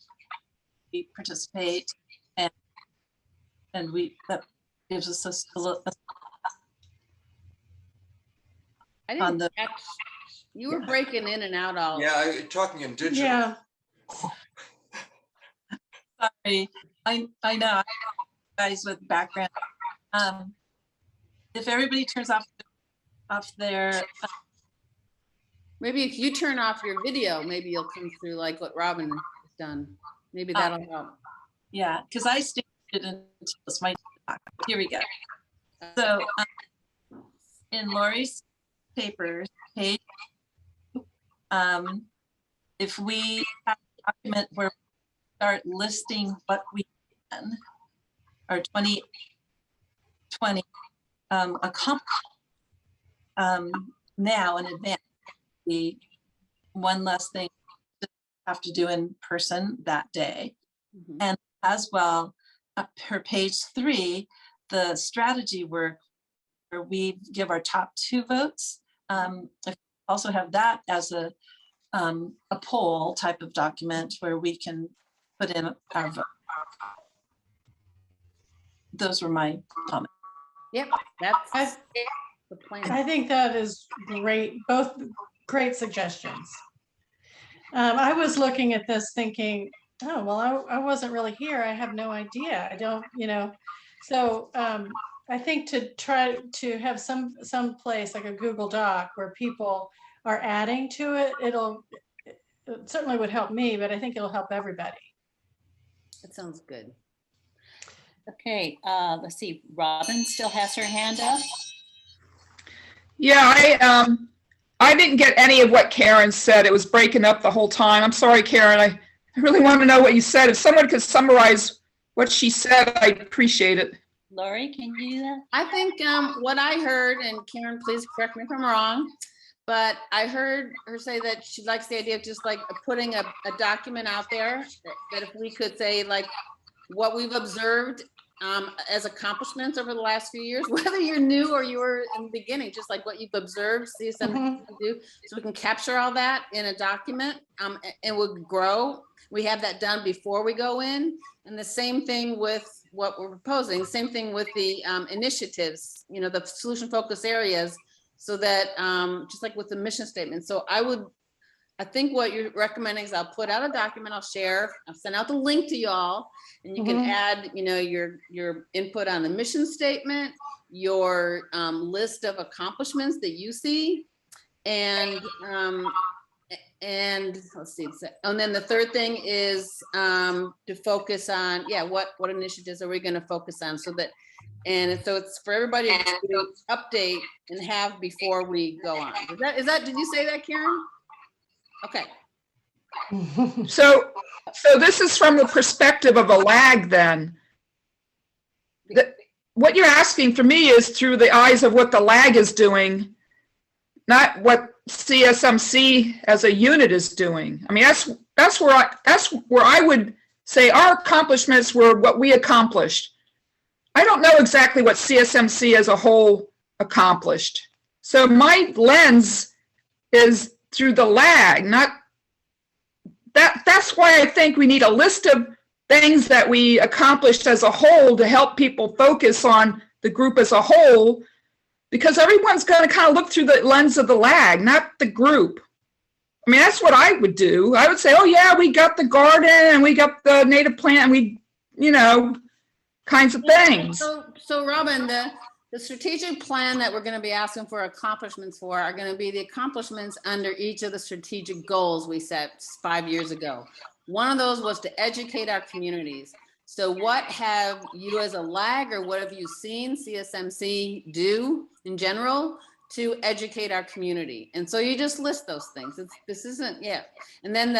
[SPEAKER 8] we participate, and we, that gives us a little.
[SPEAKER 5] I didn't catch, you were breaking in and out all.
[SPEAKER 4] Yeah, talking in digital.
[SPEAKER 7] Yeah.
[SPEAKER 8] Sorry, I know, guys with background. If everybody turns off their.
[SPEAKER 5] Maybe if you turn off your video, maybe you'll come through like what Robin has done. Maybe that'll help.
[SPEAKER 8] Yeah, because I stayed until it's my talk. Here we go. So in Lori's papers, page, if we have a document where we start listing what we can, or 2020 accomplish now in advance, the one less thing to have to do in person that day.
[SPEAKER 5] Mhm.
[SPEAKER 8] And as well, per page 3, the strategy work, where we give our top 2 votes. I also have that as a poll type of document where we can put in our vote. Those were my comments.
[SPEAKER 5] Yep, that's the plan.
[SPEAKER 7] I think that is great, both great suggestions. I was looking at this thinking, oh, well, I wasn't really here. I have no idea. I don't, you know, so I think to try to have some place like a Google Doc where people are adding to it, it certainly would help me, but I think it'll help everybody.
[SPEAKER 5] That sounds good.
[SPEAKER 1] Okay, let's see, Robin still has her hand up.
[SPEAKER 6] Yeah, I didn't get any of what Karen said. It was breaking up the whole time. I'm sorry, Karen. I really want to know what you said. If someone could summarize what she said, I'd appreciate it.
[SPEAKER 1] Lori, can you do that?
[SPEAKER 5] I think what I heard, and Karen, please correct me if I'm wrong, but I heard her say that she likes the idea of just like putting a document out there that if we could say like what we've observed as accomplishments over the last few years, whether you're new or you were in the beginning, just like what you've observed, CSMC do, so we can capture all that in a document, and we'll grow. We have that done before we go in, and the same thing with what we're proposing, same thing with the initiatives, you know, the solution focus areas, so that just like with the mission statement. So I think what you're recommending is I'll put out a document, I'll share, I'll send out the link to y'all, and you can add, you know, your input on the mission statement, your list of accomplishments that you see, and let's see, and then the third thing is to focus on, yeah, what initiatives are we going to focus on, so that, and so it's for everybody to update and have before we go on. Is that did you say that, Karen? Okay.
[SPEAKER 6] So this is from the perspective of a lag then. What you're asking for me is through the eyes of what the lag is doing, not what CSMC as a unit is doing. I mean, that's where I would say our accomplishments were what we accomplished. I don't know exactly what CSMC as a whole accomplished. So my lens is through the lag, not that. That's why I think we need a list of things that we accomplished as a whole to help people focus on the group as a whole, because everyone's going to kind of look through the lens of the lag, not the group. I mean, that's what I would do. I would say, oh yeah, we got the garden and we got the native plant and we, kinds of things.
[SPEAKER 5] So Robin, the strategic plan that we're going to be asking for accomplishments for are going to be the accomplishments under each of the strategic goals we set 5 years ago. One of those was to educate our communities. So what have you as a lag, or what have you seen CSMC do in general to educate our community? And so you just list those things. This isn't, yeah. And then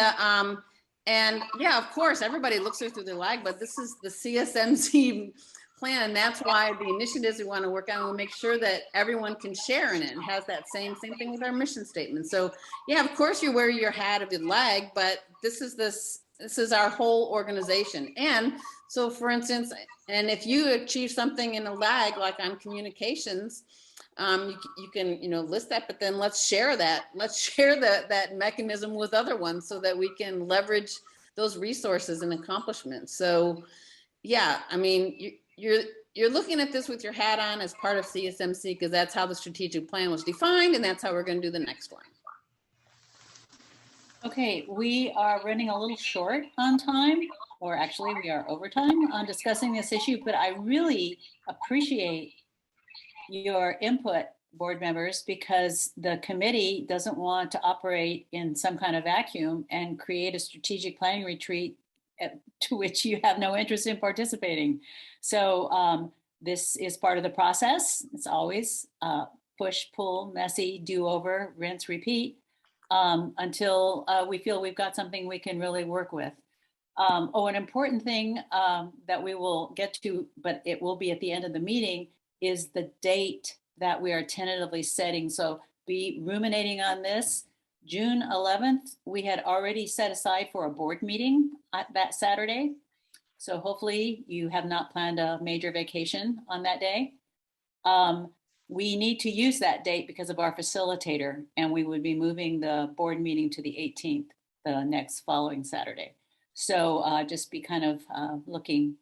[SPEAKER 5] and yeah, of course, everybody looks through the lag, but this is the CSMC plan. And that's why the initiatives we want to work on will make sure that everyone can share in it and has that same thing with our mission statement. So yeah, of course you wear your hat of the lag, but this is our whole organization. And so for instance, and if you achieve something in a lag, like on communications, you can, list that, but then let's share that. Let's share that mechanism with other ones so that we can leverage those resources and accomplishments. So yeah, I mean, you're looking at this with your hat on as part of CSMC, because that's how the strategic plan was defined, and that's how we're going to do the next one.
[SPEAKER 1] Okay, we are running a little short on time, or actually we are over time on discussing this issue, but I really appreciate your input, board members, because the committee doesn't want to operate in some kind of vacuum and create a strategic planning retreat to which you have no interest in participating. So this is part of the process. It's always push, pull, messy, do over, rinse, repeat, until we feel we've got something we can really work with. An important thing that we will get to, but it will be at the end of the meeting, is the date that we are tentatively setting. So be ruminating on this. June 11th, we had already set aside for a board meeting that Saturday. So hopefully you have not planned a major vacation on that day. We need to use that date because of our facilitator, and we would be moving the board meeting to the 18th, the next following Saturday. So just be kind of looking,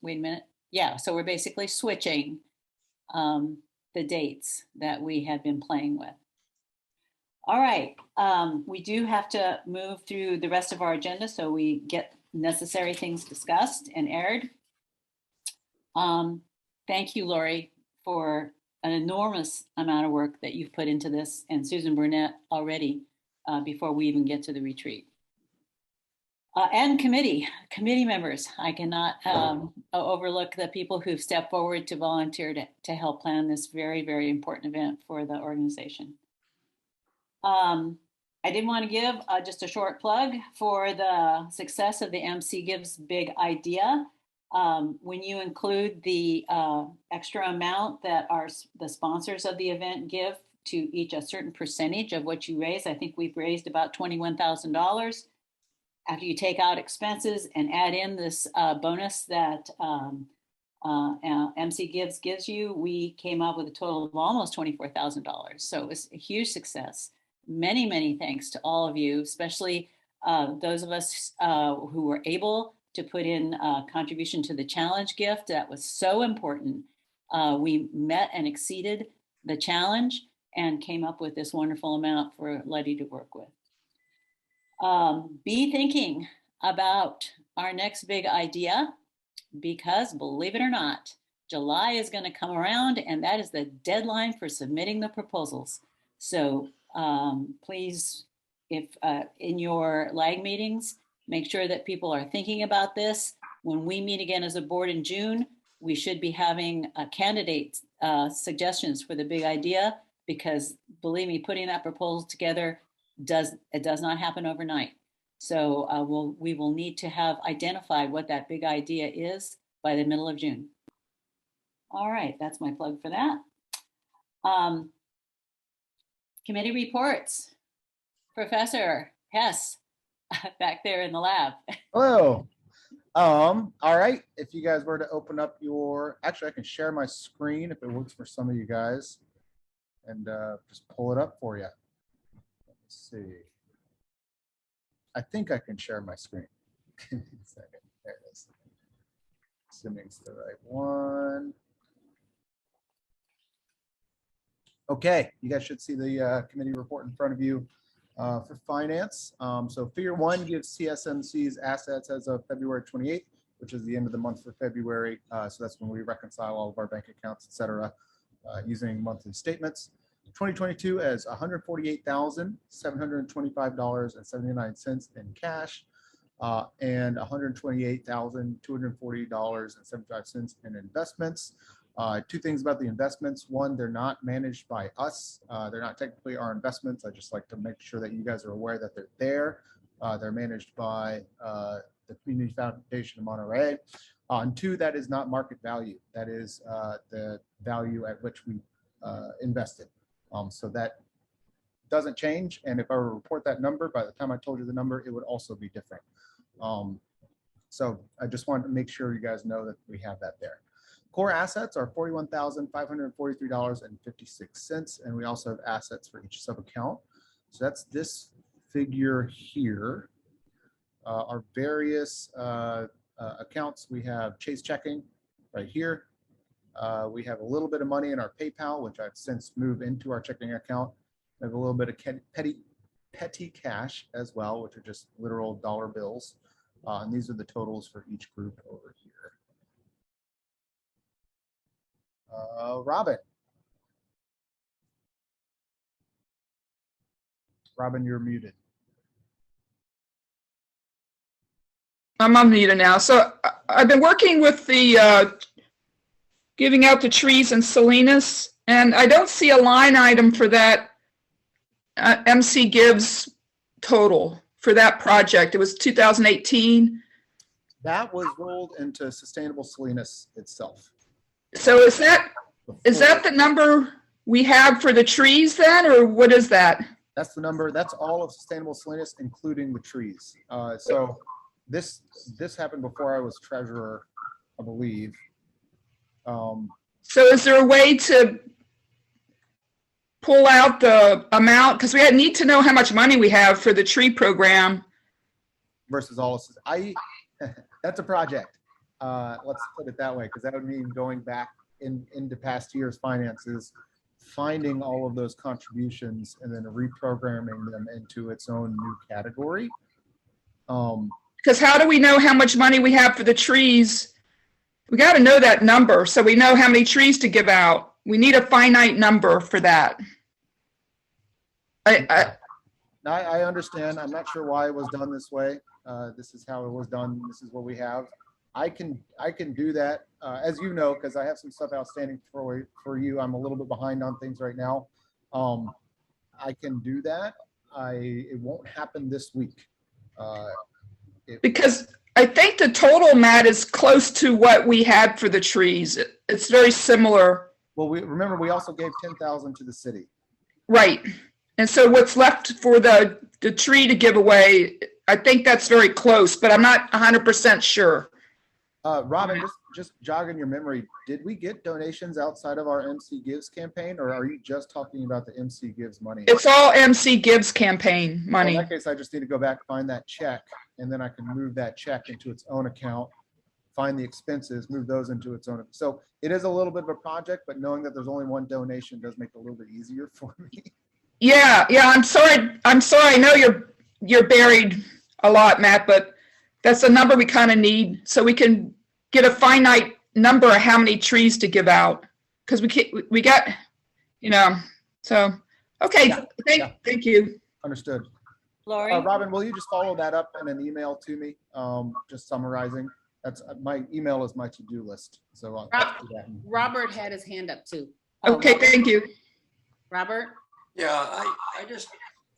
[SPEAKER 1] wait a minute. Yeah, so we're basically switching the dates that we had been playing with. All right, we do have to move through the rest of our agenda so we get necessary things discussed and aired. Thank you, Lori, for an enormous amount of work that you've put into this, and Susan Burnett already before we even get to the retreat. And committee members. I cannot overlook the people who've stepped forward to volunteer to help plan this very, very important event for the organization. I did want to give just a short plug for the success of the MC Gives Big Idea. When you include the extra amount that the sponsors of the event give to each a certain percentage of what you raise, I think we've raised about $21,000. After you take out expenses and add in this bonus that MC gives you, we came up with a total of almost $24,000. So it was a huge success. Many, many thanks to all of you, especially those of us who were able to put in a contribution to the challenge gift. That was so important. We met and exceeded the challenge and came up with this wonderful amount for Letty to work with. Be thinking about our next big idea, because believe it or not, July is going to come around, and that is the deadline for submitting the proposals. So please, if in your lag meetings, make sure that people are thinking about this. When we meet again as a board in June, we should be having candidate suggestions for the big idea, because believe me, putting that proposal together does not happen overnight. So we will need to have identified what that big idea is by the middle of June. All right, that's my plug for that. Committee reports. Professor Hess, back there in the lab.
[SPEAKER 2] Hello. All right. If you guys were to open up your, actually, I can share my screen if it works for some of you guys, and just pull it up for you. Let's see. I think I can share my screen. Give me a second. There it is. Assuming it's the right one. Okay, you guys should see the committee report in front of you for finance. So figure 1 gives CSMC's assets as of February 28th, which is the end of the month for February. So that's when we reconcile all of our bank accounts, et cetera, using monthly statements. 2022 as $148,725.79 in cash and $128,240.75 in investments. 2 things about the investments. 1, they're not managed by us. They're not technically our investments. I just like to make sure that you guys are aware that they're there. They're managed by the Community Foundation of Monterey. And 2, that is not market value. That is the value at which we invested. So that doesn't change. And if I were to report that number, by the time I told you the number, it would also be different. So I just wanted to make sure you guys know that we have that there. Core assets are $41,543.56. And we also have assets for each sub account. So that's this figure here. Our various accounts, we have Chase checking right here. We have a little bit of money in our PayPal, which I've since moved into our checking account. We have a little bit of petty cash as well, which are just literal dollar bills. And these are the totals for each group over here. Robin. Robin, you're muted.
[SPEAKER 6] I'm unmuted now. So I've been working with the giving out the trees in Salinas, and I don't see a line item for that MC Gives total for that project. It was 2018.
[SPEAKER 2] That was rolled into Sustainable Salinas itself.
[SPEAKER 6] So is that the number we have for the trees then, or what is that?
[SPEAKER 2] That's the number. That's all of Sustainable Salinas, including the trees. So this happened before I was treasurer, I believe.
[SPEAKER 6] So is there a way to pull out the amount? Because we need to know how much money we have for the tree program.
[SPEAKER 2] Versus all of that's a project. Let's put it that way, because that would mean going back into past year's finances, finding all of those contributions and then reprogramming them into its own new category.
[SPEAKER 6] Because how do we know how much money we have for the trees? We got to know that number so we know how many trees to give out. We need a finite number for that.
[SPEAKER 2] I understand. I'm not sure why it was done this way. This is how it was done. This is what we have. I can do that, as you know, because I have some stuff outstanding for you. I'm a little bit behind on things right now. I can do that. It won't happen this week.
[SPEAKER 6] Because I think the total, Matt, is close to what we had for the trees. It's very similar.
[SPEAKER 2] Well, remember we also gave 10,000 to the city.
[SPEAKER 6] Right. And so what's left for the tree to give away, I think that's very close, but I'm not 100% sure.
[SPEAKER 2] Robin, just jogging your memory, did we get donations outside of our MC Gives campaign, or are you just talking about the MC Gives money?
[SPEAKER 6] It's all MC Gives campaign money.
[SPEAKER 2] Well, in that case, I just need to go back, find that check, and then I can move that check into its own account, find the expenses, move those into its own. So it is a little bit of a project, but knowing that there's only one donation does make it a little bit easier for me.
[SPEAKER 6] Yeah. I'm sorry. I know you're buried a lot, Matt, but that's a number we kind of need so we can get a finite number of how many trees to give out, because we got, so, okay.
[SPEAKER 2] Yeah.
[SPEAKER 6] Thank you.
[SPEAKER 2] Understood.
[SPEAKER 1] Lori?
[SPEAKER 2] Robin, will you just follow that up in an email to me? Just summarizing. That's my email is my to-do list. So I'll do that.
[SPEAKER 5] Robert had his hand up too.
[SPEAKER 6] Okay, thank you.
[SPEAKER 5] Robert?
[SPEAKER 4] Yeah, I just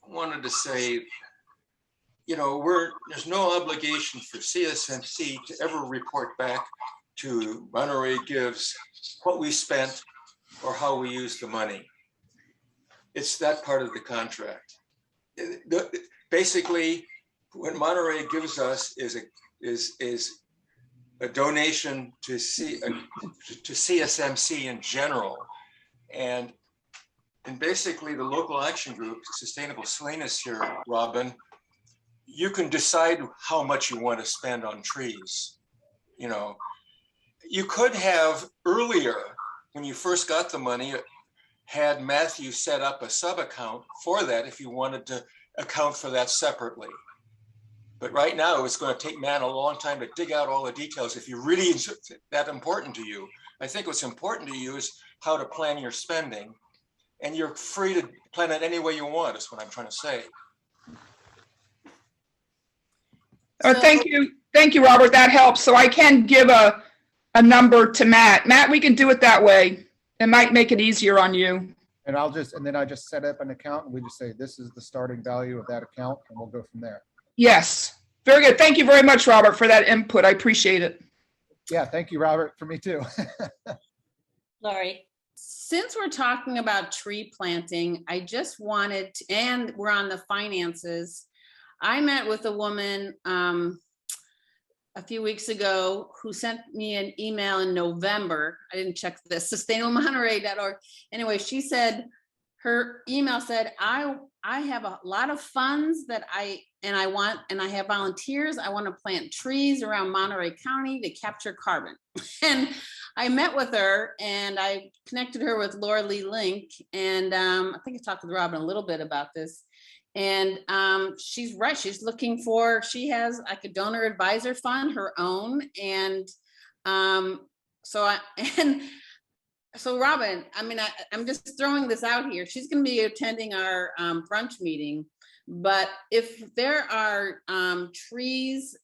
[SPEAKER 4] wanted to say, there's no obligation for CSMC to ever report back to Monterey Gives what we spent or how we used the money. It's that part of the contract. Basically, what Monterey gives us is a donation to CSMC in general, and basically the local action group, Sustainable Salinas here, Robin, you can decide how much you want to spend on trees. You know, you could have earlier, when you first got the money, had Matthew set up a sub-account for that if you wanted to account for that separately. But right now, it's going to take Matt a long time to dig out all the details if you really is that important to you. I think what's important to you is how to plan your spending, and you're free to plan it any way you want, is what I'm trying to say.
[SPEAKER 6] Thank you, Robert. That helps. So I can give a number to Matt. Matt, we can do it that way. It might make it easier on you.
[SPEAKER 2] And then I just set up an account and we just say, this is the starting value of that account, and we'll go from there.
[SPEAKER 6] Yes, very good. Thank you very much, Robert, for that input. I appreciate it.
[SPEAKER 2] Yeah, thank you, Robert, for me too.
[SPEAKER 1] Lori.
[SPEAKER 5] Since we're talking about tree planting, I just wanted to, and we're on the finances. I met with a woman a few weeks ago who sent me an email in November. I didn't check this, sustainablemonterey.org. Anyway, she said, her email said, I have a lot of funds that I have volunteers. I want to plant trees around Monterey County to capture carbon. And I met with her and I connected her with Laura Lee Link. And I think I talked with Robin a little bit about this. And she's right. She's looking for, she has like a donor advisor fund, her own. And so Robin, I mean, I'm just throwing this out here. She's going to be attending our brunch meeting. But if there are trees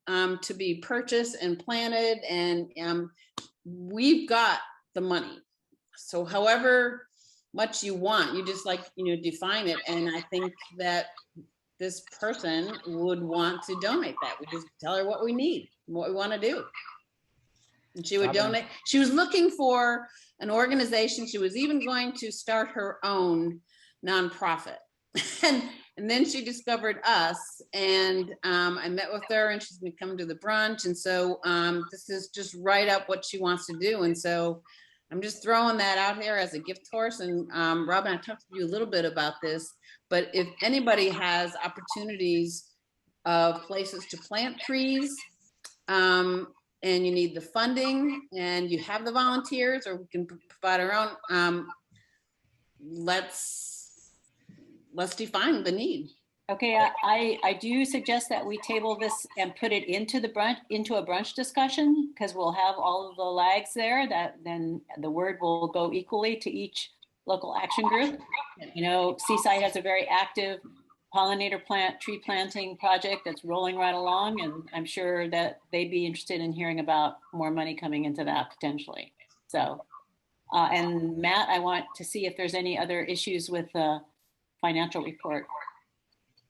[SPEAKER 5] to be purchased and planted, and we've got the money. So however much you want, you just define it. And I think that this person would want to donate that. We just tell her what we need, what we want to do. And she would donate. She was looking for an organization. She was even going to start her own nonprofit. And then she discovered us, and I met with her, and she's going to come to the brunch. And so this is just right up what she wants to do. And so I'm just throwing that out here as a gift horse. And Robin, I talked to you a little bit about this, but if anybody has opportunities of places to plant trees, and you need the funding and you have the volunteers, or we can provide our own, let's define the need.
[SPEAKER 1] Okay, I do suggest that we table this and put it into a brunch discussion, because we'll have all of the lags there, that then the word will go equally to each local action group. You know, Seaside has a very active pollinator tree planting project that's rolling right along, and I'm sure that they'd be interested in hearing about more money coming into that potentially. So, and Matt, I want to see if there's any other issues with the financial report.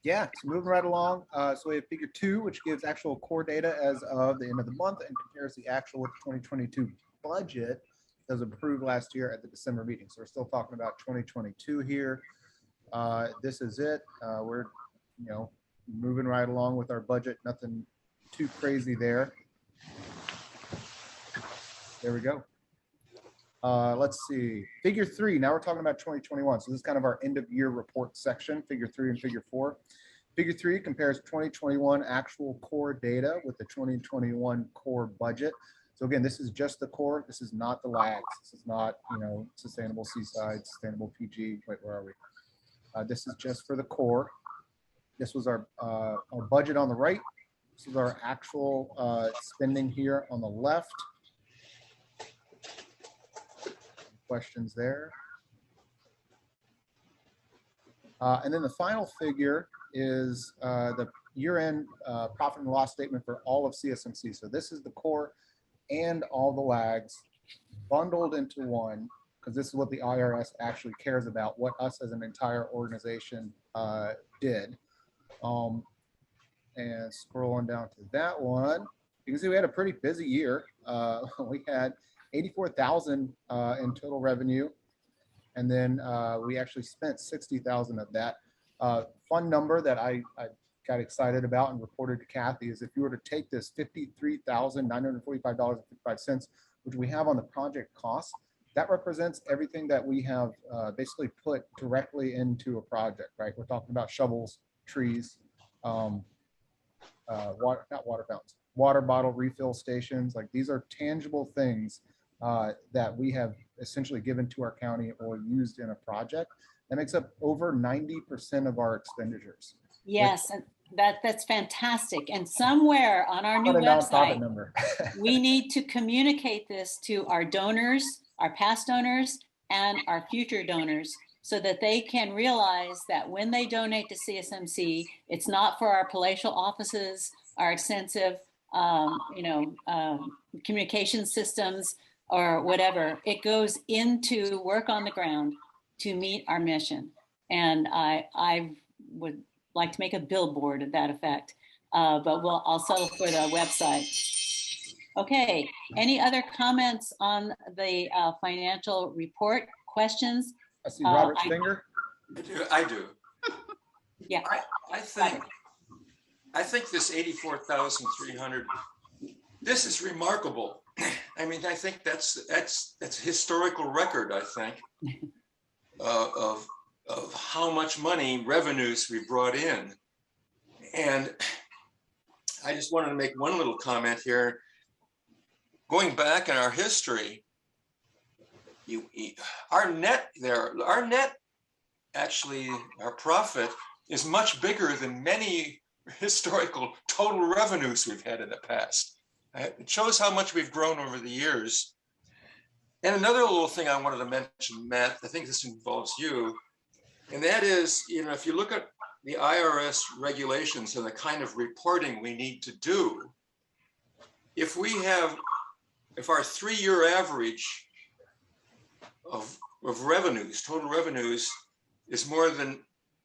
[SPEAKER 2] Yeah, so moving right along. So we have figure 2, which gives actual core data as of the end of the month and compares the actual with the 2022 budget that was approved last year at the December meeting. So we're still talking about 2022 here. This is it. We're, moving right along with our budget. Nothing too crazy there. There we go. Let's see, figure 3. Now we're talking about 2021. So this is kind of our end of year report section, figure 3 and figure 4. Figure 3 compares 2021 actual core data with the 2021 core budget. So again, this is just the core. This is not the lags. This is not, Sustainable Seaside, Sustainable PG. Wait, where are we? This is just for the core. This was our budget on the right. This is our actual spending here on the left. Questions there. And then the final figure is the year-end profit and loss statement for all of CSMC. So this is the core and all the lags bundled into one, because this is what the IRS actually cares about, what us as an entire organization did. And scrolling down to that one, you can see we had a pretty busy year. We had 84,000 in total revenue, And then we actually spent 60,000 of that. Fun number that I got excited about and reported to Kathy is if you were to take this $53,945.55, which we have on the project cost, that represents everything that we have basically put directly into a project, right? We're talking about shovels, trees, not water fountains, water bottle refill stations. Like these are tangible things that we have essentially given to our county or used in a project. That makes up over 90% of our expenditures.
[SPEAKER 1] Yes, and that's fantastic. And somewhere on our new
[SPEAKER 2] Not a nonprofit
[SPEAKER 1] website,
[SPEAKER 2] number.
[SPEAKER 1] we need to communicate this to our donors, our past donors, and our future donors, so that they can realize that when they donate to CSMC, it's not for our palatial offices, our extensive, communication systems or whatever. It goes into work on the ground to meet our mission. And I would like to make a billboard of that effect, but I'll settle for the website. Okay, any other comments on the financial report? Questions?
[SPEAKER 2] I see Robert's finger.
[SPEAKER 4] I do.
[SPEAKER 1] Yeah.
[SPEAKER 4] I think this 84,300, this is remarkable. I mean, I think that's a historical record, I think, of how much money revenues we brought in. And I just wanted to make one little comment here. Going back in our history, our net, actually, our profit is much bigger than many historical total revenues we've had in the past. It shows how much we've grown over the years. And another little thing I wanted to mention, Matt, I think this involves you, and that is, if you look at the IRS regulations and the kind of reporting we need to do, if our 3-year average of revenues, total revenues, is more than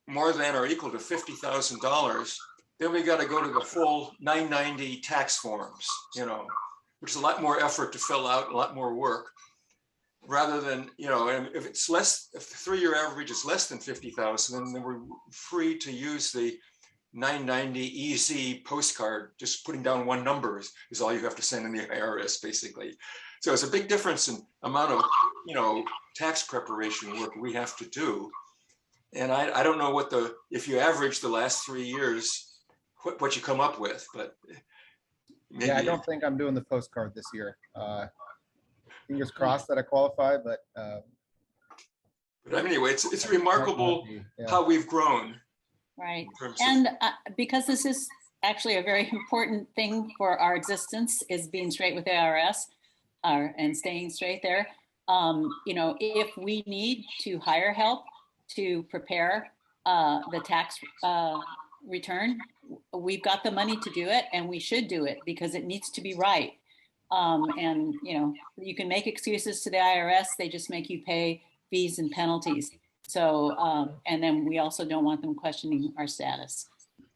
[SPEAKER 4] or equal to $50,000, then we got to go to the full 990 tax forms, which is a lot more effort to fill out, a lot more work, rather than, and if the 3-year average is less than 50,000, then we're free to use the 990 EZ postcard. Just putting down one number is all you have to send in the IRS, basically. So it's a big difference in amount of, tax preparation work we have to do. And I don't know if you average the last 3 years, what you come up with, but maybe.
[SPEAKER 2] Yeah, I don't think I'm doing the postcard this year. Fingers crossed that I qualify, but
[SPEAKER 4] anyway, it's remarkable how we've grown.
[SPEAKER 1] Right. And because this is actually a very important thing for our existence, is being straight with the IRS and staying straight there. If we need to hire help to prepare the tax return, we've got the money to do it, and we should do it because it needs to be right. And you can make excuses to the IRS; they just make you pay fees and penalties. So, and then we also don't want them questioning our status.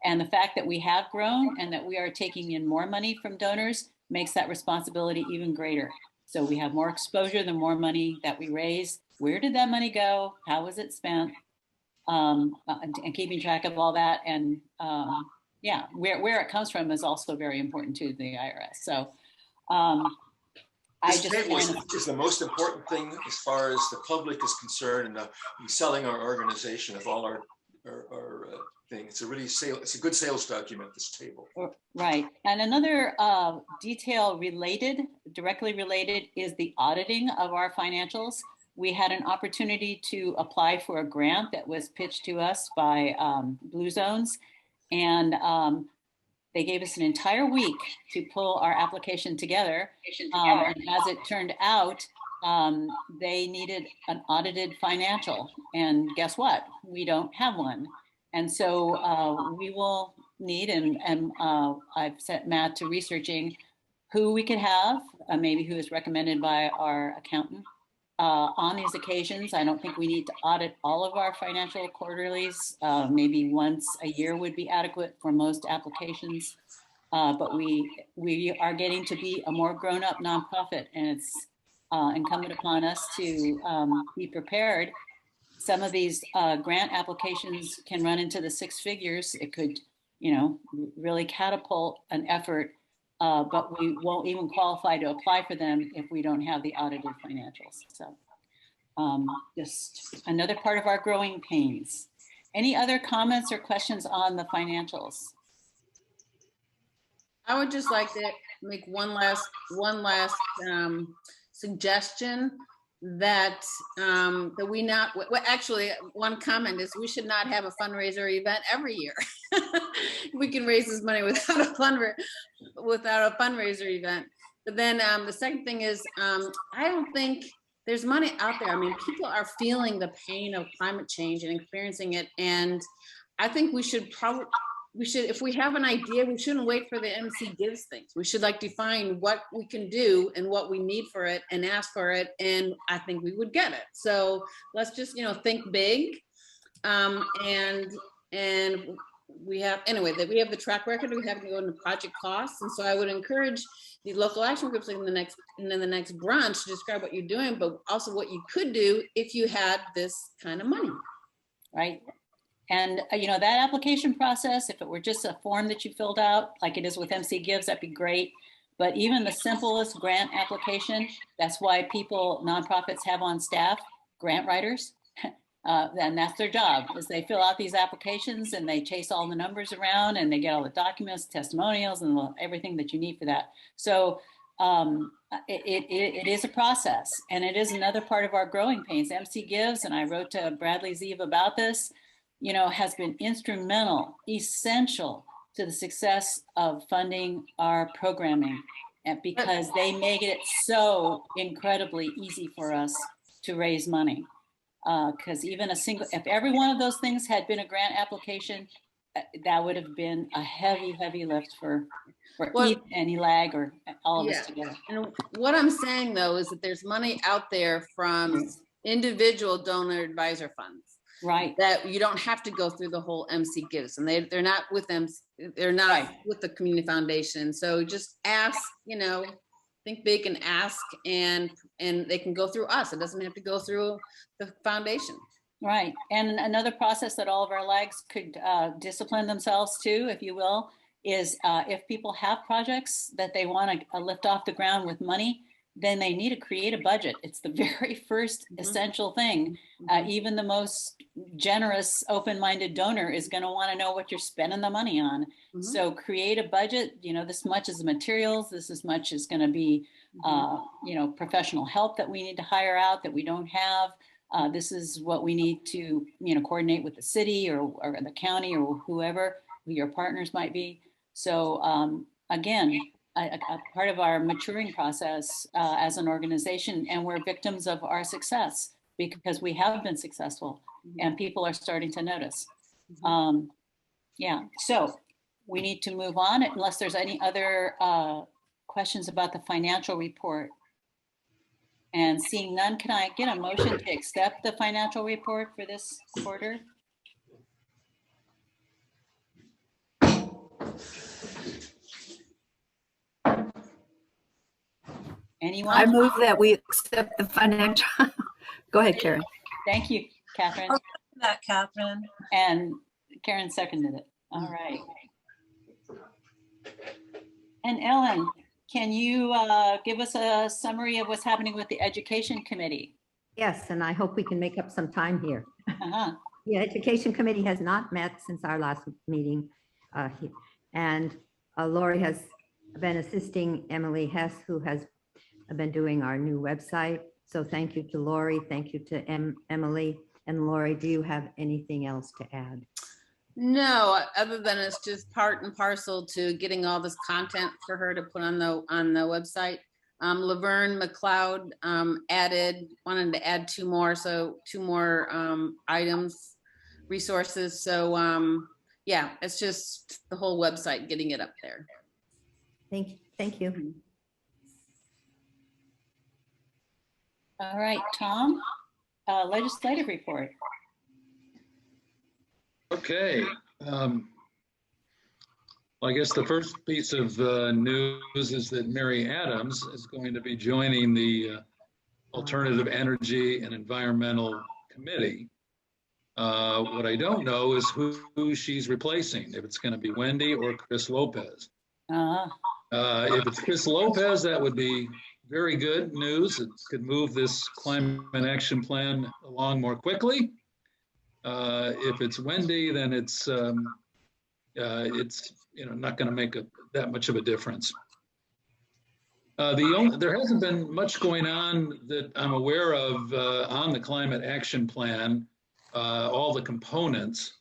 [SPEAKER 1] And the fact that we have grown and that we are taking in more money from donors makes that responsibility even greater. So we have more exposure, the more money that we raise. Where did that money go? How was it spent? And keeping track of all that. And where it comes from is also very important to the IRS. So
[SPEAKER 4] this table is the most important thing as far as the public is concerned, and selling our organization of all our things. It's a good sales document, this table.
[SPEAKER 1] Right. And another detail directly related, is the auditing of our financials. We had an opportunity to apply for a grant that was pitched to us by Blue Zones, and they gave us an entire week to pull our application together. And as it turned out, they needed an audited financial. And guess what? We don't have one. And so we will need, and I've sent Matt to researching who we could have, maybe who is recommended by our accountant on these occasions. I don't think we need to audit all of our financial quarterlies. Maybe once a year would be adequate for most applications. But we are getting to be a more grown-up nonprofit, and it's incumbent upon us to be prepared some of these grant applications can run into the six figures. It could, really catapult an effort, but we won't even qualify to apply for them if we don't have the audited financials. So just another part of our growing pains. Any other comments or questions on the financials?
[SPEAKER 5] I would just like to make one last suggestion that we not, well, actually, one comment is we should not have a fundraiser event every year. We can raise this money without a fundraiser event. But then the second thing is, I don't think there's money out there. I mean, people are feeling the pain of climate change and experiencing it. And I think we should, if we have an idea, we shouldn't wait for the MC gives things. We should define what we can do and what we need for it and ask for it. And I think we would get it. So let's just, think big. And we have, anyway, that we have the track record, we have to go into project costs. And so I would encourage the local action groups in the next brunch to describe what you're doing, but also what you could do if you had this kind of money.
[SPEAKER 1] Right. And, that application process, if it were just a form that you filled out, like it is with MC Gives, that'd be great. But even the simplest grant application, that's why nonprofits have on staff grant writers. And that's their job, is they fill out these applications and they chase all the numbers around and they get all the documents, testimonials, and everything that you need for that. So it is a process, and it is another part of our growing pains. MC Gives, and I wrote to Bradley Zeev about this, has been instrumental, essential to the success of funding our programming, and because they make it so incredibly easy for us to raise money. Because even if every one of those things had been a grant application, that would have been a heavy lift for any lag or all of us together.
[SPEAKER 5] And what I'm saying though is that there's money out there from individual donor advisor funds.
[SPEAKER 1] Right.
[SPEAKER 5] That you don't have to go through the whole MC Gives, and they're not with them. They're not with the community foundation. So just ask, think big and ask, and they can go through us. It doesn't have to go through the foundation.
[SPEAKER 1] Right. And another process that all of our lags could discipline themselves to, if you will, is if people have projects that they want to lift off the ground with money, then they need to create a budget. It's the very first essential thing. Even the most generous, open-minded donor is going to want to know what you're spending the money on. So create a budget. This much is the materials. This much is going to be, professional help that we need to hire out that we don't have. This is what we need to, coordinate with the city or the county or whoever, who your partners might be. So again, a part of our maturing process as an organization, and we're victims of our success because we have been successful and people are starting to notice. So we need to move on unless there's any other questions about the financial report. And seeing none, can I get a motion to accept the financial report for this quarter? Anyone?
[SPEAKER 3] I move that we accept the financial. Go ahead, Karen.
[SPEAKER 1] Thank you, Catherine.
[SPEAKER 8] I'll second that, Catherine.
[SPEAKER 1] And Karen seconded it. All right. And Ellen, can you give us a summary of what's happening with the Education Committee?
[SPEAKER 10] Yes, and I hope we can make up some time here. The Education Committee has not met since our last meeting. And Lori has been assisting Emily Hess, who has been doing our new website. So thank you to Lori. Thank you to Emily. And Lori, do you have anything else to add?
[SPEAKER 5] No, other than it's just part and parcel to getting all this content for her to put on the website. Laverne McLeod wanted to add two more items, resources. So yeah, it's just the whole website, getting it up there.
[SPEAKER 10] Thank you.
[SPEAKER 1] All right, Tom, legislative report.
[SPEAKER 11] Okay. Well, I guess the first piece of news is that Mary Adams is going to be joining the Alternative Energy and Environmental Committee. What I don't know is who she's replacing, if it's going to be Wendy or Chris Lopez. If it's Chris Lopez, that would be very good news. It could move this climate action plan along more quickly. If it's Wendy, then it's not going to make that much of a difference. There hasn't been much going on that I'm aware of on the climate action plan, all the components.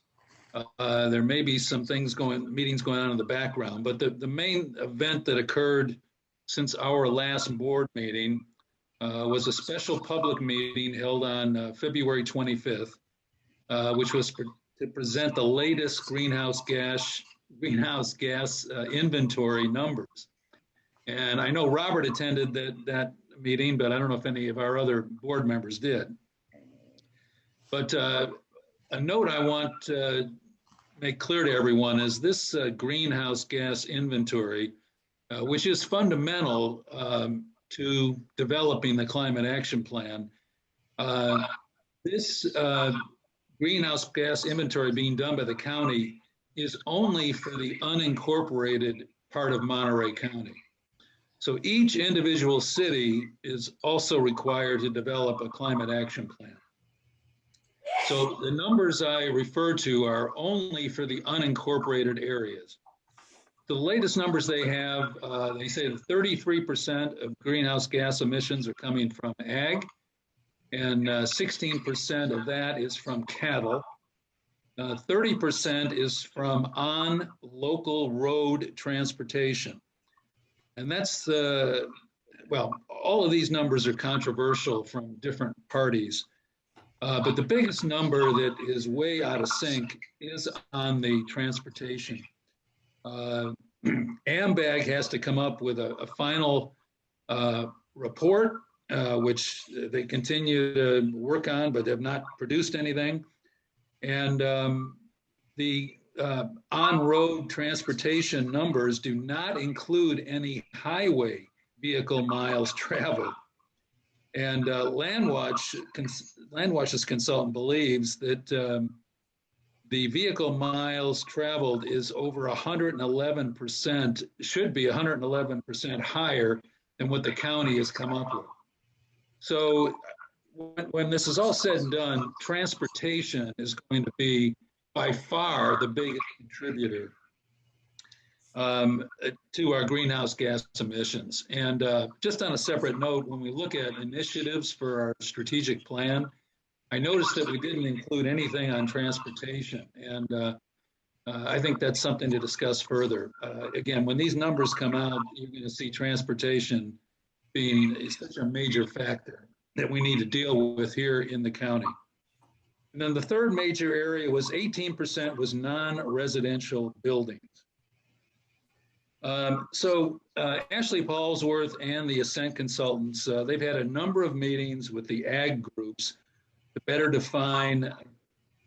[SPEAKER 11] There may be some meetings going on in the background, but the main event that occurred since our last board meeting was a special public meeting held on February 25th, which was to present the latest greenhouse gas inventory numbers. And I know Robert attended that meeting, but I don't know if any of our other board members did. But a note I want to make clear to everyone is this greenhouse gas inventory, which is fundamental to developing the climate action plan. This greenhouse gas inventory being done by the county is only for the unincorporated part of Monterey County. So each individual city is also required to develop a climate action plan. So the numbers I refer to are only for the unincorporated areas. The latest numbers they have, they say that 33% of greenhouse gas emissions are coming from ag, and 16% of that is from cattle. 30% is from on local road transportation. And that's, all of these numbers are controversial from different parties. But the biggest number that is way out of sync is on the transportation. AMBAG has to come up with a final report, which they continue to work on, but have not produced anything. And the on-road transportation numbers do not include any highway vehicle miles traveled. And Landwatch's consultant believes that the vehicle miles traveled is over 111%, should be 111% higher than what the county has come up with. So when this is all said and done, transportation is going to be by far the biggest contributor to our greenhouse gas emissions. And just on a separate note, when we look at initiatives for our strategic plan, I noticed that we didn't include anything on transportation. And I think that's something to discuss further. Again, when these numbers come out, you're going to see transportation being such a major factor that we need to deal with here in the county. And then the third major area was 18% was non-residential buildings. So Ashley Paulsworth and the Ascent Consultants, they've had a number of meetings with the ag groups to better define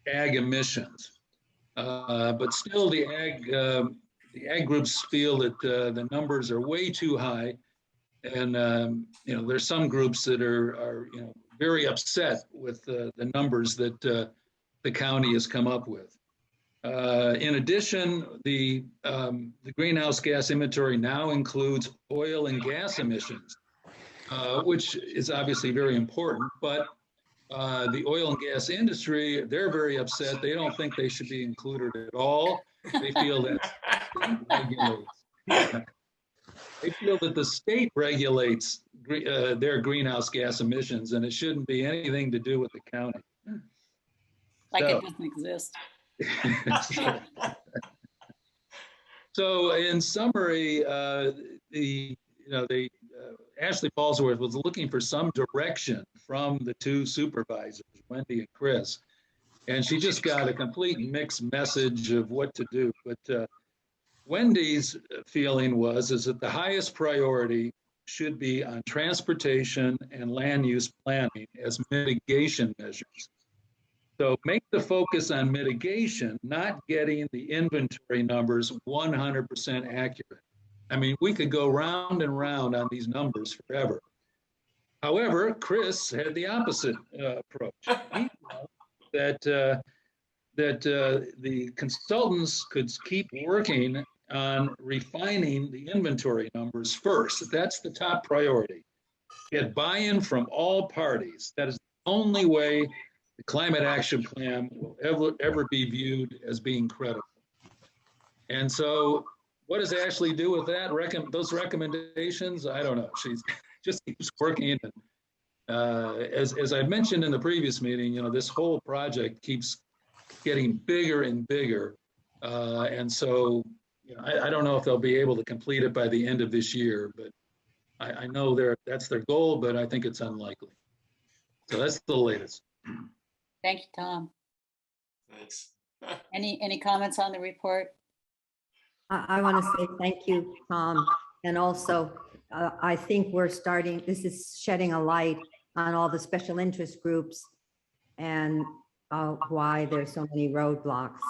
[SPEAKER 11] ag emissions. But still the ag groups feel that the numbers are way too high. And, there's some groups that are very upset with the numbers that the county has come up with. In addition, the greenhouse gas inventory now includes oil and gas emissions, which is obviously very important, but the oil and gas industry, they're very upset. They don't think they should be included at all. They feel that they feel that the state regulates their greenhouse gas emissions, and it shouldn't be anything to do with the county.
[SPEAKER 1] Like it doesn't exist.
[SPEAKER 11] So in summary, Ashley Paulsworth was looking for some direction from the two supervisors, Wendy and Chris, and she just got a complete mixed message of what to do. But Wendy's feeling is that the highest priority should be on transportation and land use planning as mitigation measures. So make the focus on mitigation, not getting the inventory numbers 100% accurate. I mean, we could go round and round on these numbers forever. However, Chris had the opposite approach. He felt that that the consultants could keep working on refining the inventory numbers first. That's the top priority. Get buy-in from all parties. That is the only way the climate action plan will ever be viewed as being credible. And so what does Ashley do with that? Those recommendations? I don't know. She's just keeps working. And as I mentioned in the previous meeting, this whole project keeps getting bigger and bigger. And so, I don't know if they'll be able to complete it by the end of this year, but I know that's their goal, but I think it's unlikely. So that's the latest.
[SPEAKER 1] Thank you, Tom.
[SPEAKER 4] Thanks.
[SPEAKER 1] Any comments on the report?
[SPEAKER 10] I want to say thank you, Tom. And also, I think this is shedding a light on all the special interest groups and why there's so many roadblocks.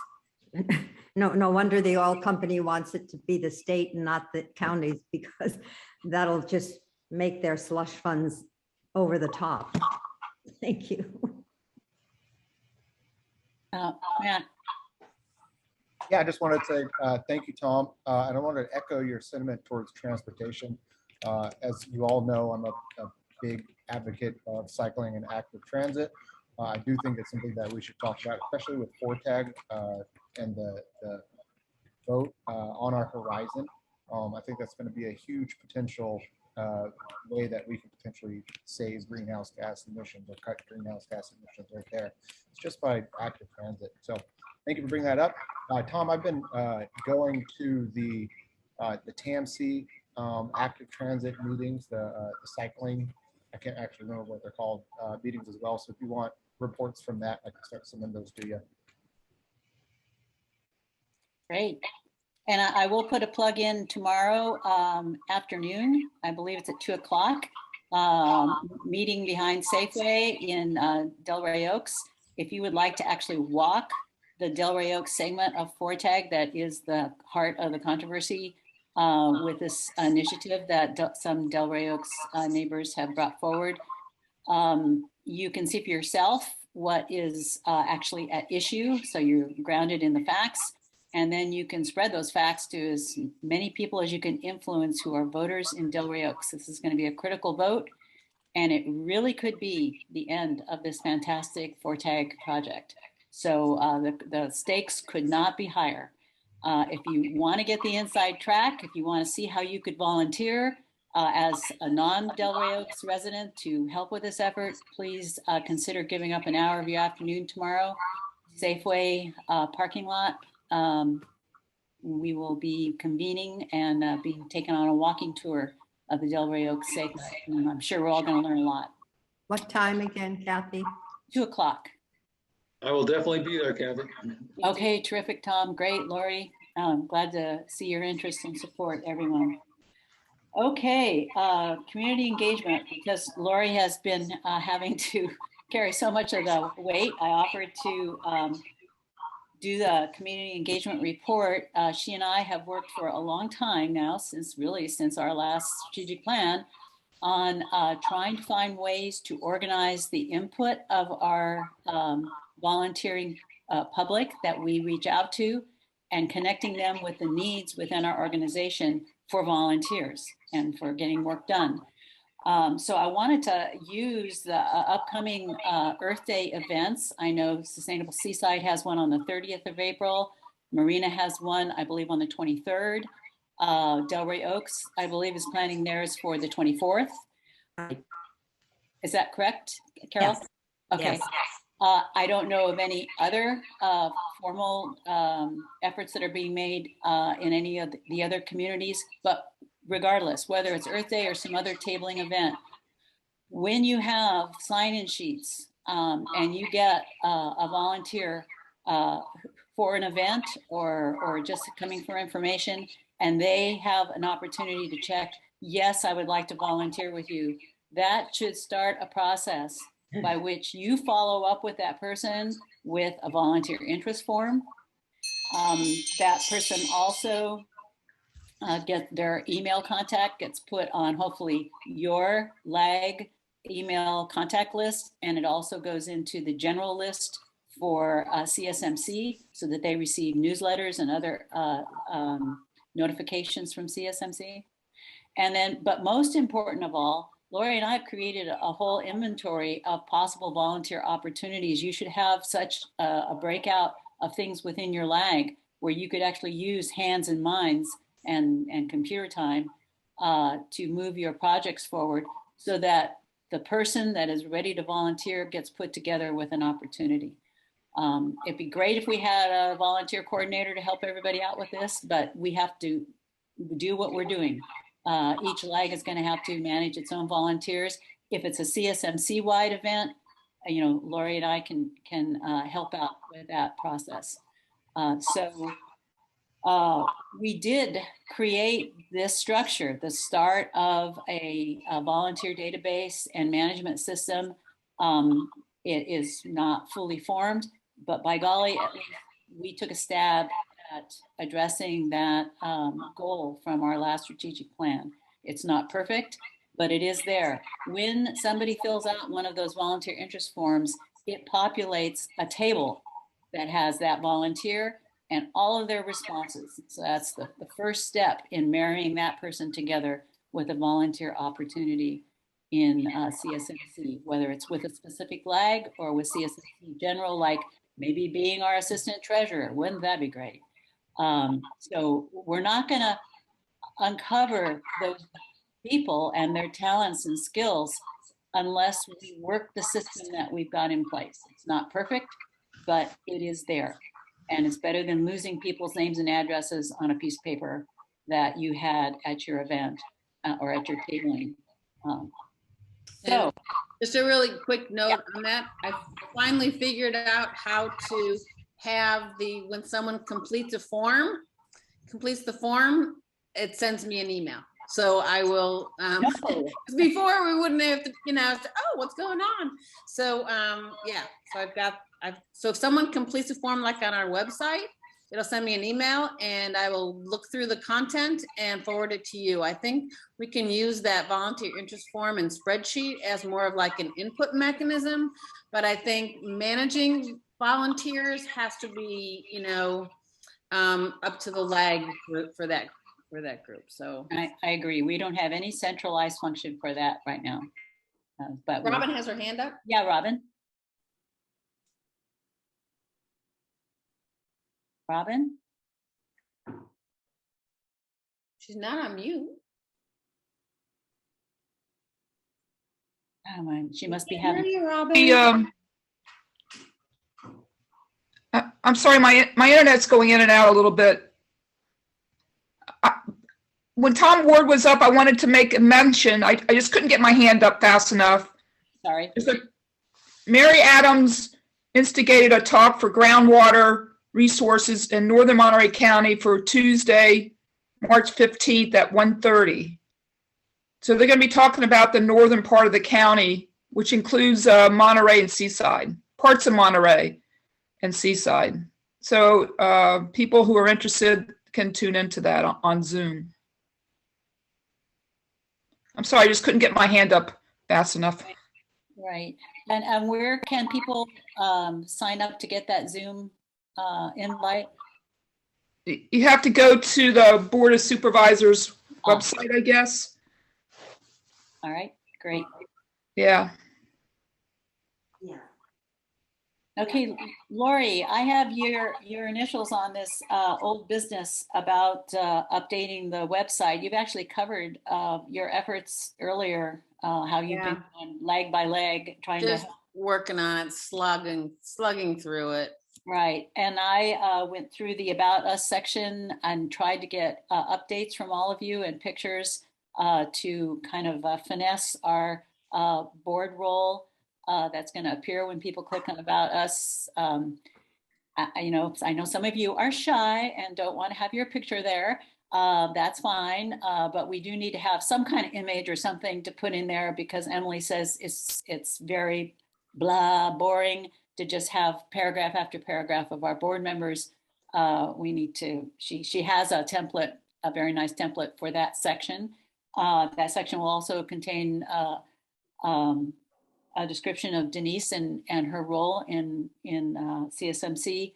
[SPEAKER 10] No wonder the oil company wants it to be the state and not the counties, because that'll just make their slush funds over the top. Thank you.
[SPEAKER 1] Matt.
[SPEAKER 2] Yeah, I just wanted to say thank you, Tom. And I wanted to echo your sentiment towards transportation. As you all know, I'm a big advocate of cycling and active transit. I do think it's something that we should talk about, especially with FORTAG and the vote on our horizon. I think that's going to be a huge potential way that we can potentially save greenhouse gas emissions or cut greenhouse gas emissions right there. It's just by active transit. So thank you for bringing that up. Tom, I've been going to the TAMC active transit meetings, the cycling, I can't actually remember what they're called, meetings as well. So if you want reports from that, I can start sending those to you.
[SPEAKER 1] Great. And I will put a plug in tomorrow afternoon. I believe it's at 2 o'clock. Meeting behind Safeway in Delray Oaks. If you would like to actually walk the Delray Oaks segment of FORTAG, that is the heart of the controversy with this initiative that some Delray Oaks neighbors have brought forward. You can see for yourself what is actually at issue, so you're grounded in the facts. And then you can spread those facts to as many people as you can influence who are voters in Delray Oaks. This is going to be a critical vote, and it really could be the end of this fantastic FORTAG project. So the stakes could not be higher. If you want to get the inside track, if you want to see how you could volunteer as a non-Delray Oaks resident to help with this effort, please consider giving up an hour of your afternoon tomorrow. Safeway parking lot. We will be convening and being taken on a walking tour of the Delray Oaks segment. And I'm sure we're all going to learn a lot.
[SPEAKER 10] What time again, Kathy?
[SPEAKER 1] 2 o'clock.
[SPEAKER 11] I will definitely be there, Kathy.
[SPEAKER 1] Okay, terrific, Tom. Great, Lori. Glad to see your interest and support, everyone. Okay, community engagement, because Lori has been having to carry so much of the weight. I offered to do the community engagement report. She and I have worked for a long time now, since our last strategic plan, on trying to find ways to organize the input of our volunteering public that we reach out to, and connecting them with the needs within our organization for volunteers and for getting work done. So I wanted to use the upcoming Earth Day events. I know Sustainable Seaside has one on the 30th of April. Marina has one, I believe, on the 23rd. Delray Oaks, I believe, is planning theirs for the 24th. Is that correct, Carol?
[SPEAKER 10] Yes.
[SPEAKER 1] Okay.
[SPEAKER 10] Yes.
[SPEAKER 1] I don't know of any other formal efforts that are being made in any of the other communities, but regardless, whether it's Earth Day or some other tabling event, when you have sign-in sheets and you get a volunteer for an event or just coming for information, and they have an opportunity to check, yes, I would like to volunteer with you, that should start a process by which you follow up with that person with a volunteer interest form. That person also get their email contact gets put on hopefully your LAG email contact list, and it also goes into the general list for CSMC so that they receive newsletters and other notifications from CSMC. And then, but most important of all, Lori and I have created a whole inventory of possible volunteer opportunities. You should have such a breakout of things within your lag where you could actually use hands and minds and computer time to move your projects forward so that the person that is ready to volunteer gets put together with an opportunity. It'd be great if we had a volunteer coordinator to help everybody out with this, but we have to do what we're doing. Each lag is going to have to manage its own volunteers. If it's a CSMC wide event, you know, Lori and I can help out with that process. We did create this structure, the start of a volunteer database and management system. It is not fully formed, but by golly, at least we took a stab at addressing that goal from our last strategic plan. It's not perfect, but it is there. When somebody fills out one of those volunteer interest forms, it populates a table that has that volunteer and all of their responses. So that's the first step in marrying that person together with a volunteer opportunity in CSMC, whether it's with a specific lag or with CSMC general, like maybe being our assistant treasurer. Wouldn't that be great? So we're not going to uncover those people and their talents and skills unless we work the system that we've got in place. It's not perfect, but it is there. And it's better than losing people's names and addresses on a piece of paper that you had at your event or at your tabling. So
[SPEAKER 5] just a really quick note on that. I finally figured out how to have when someone completes the form, it sends me an email. So I will, before we wouldn't have to, say, oh, what's going on? So yeah, so so if someone completes a form like on our website, it'll send me an email and I will look through the content and forward it to you. I think we can use that volunteer interest form and spreadsheet as more of like an input mechanism, but I think managing volunteers has to be, up to the lag for that group. So
[SPEAKER 1] I agree. We don't have any centralized function for that right now. But
[SPEAKER 5] Robin has her hand up.
[SPEAKER 1] Yeah, Robin. Robin?
[SPEAKER 5] She's not on mute.
[SPEAKER 1] Oh, man. She must be having.
[SPEAKER 5] Hey, Robin.
[SPEAKER 6] I'm sorry, my internet's going in and out a little bit. When Tom Ward was up, I wanted to make a mention. I just couldn't get my hand up fast enough.
[SPEAKER 1] Sorry.
[SPEAKER 6] Mary Adams instigated a talk for groundwater resources in Northern Monterey County for Tuesday, March 15th at 1:30. So they're going to be talking about the northern part of the county, which includes Monterey and Seaside, parts of Monterey and Seaside. So people who are interested can tune into that on Zoom. I'm sorry, I just couldn't get my hand up fast enough.
[SPEAKER 1] Right. And where can people sign up to get that Zoom invite?
[SPEAKER 6] You have to go to the Board of Supervisors website, I guess.
[SPEAKER 1] All right, great.
[SPEAKER 6] Yeah.
[SPEAKER 1] Okay, Lori, I have your initials on this old business about updating the website. You've actually covered your efforts earlier, how you've been going leg by leg trying
[SPEAKER 5] Just
[SPEAKER 1] to
[SPEAKER 5] working on it, slugging through it.
[SPEAKER 1] Right, and I went through the About Us section and tried to get updates from all of you and pictures to kind of finesse our board role. That's going to appear when people click on About Us. I know some of you are shy and don't want to have your picture there. That's fine, but we do need to have some kind of image or something to put in there because Emily says it's very blah, boring to just have paragraph after paragraph of our board members. We need to. She has a template, a very nice template for that section. That section will also contain a description of Denise and her role in CSMC,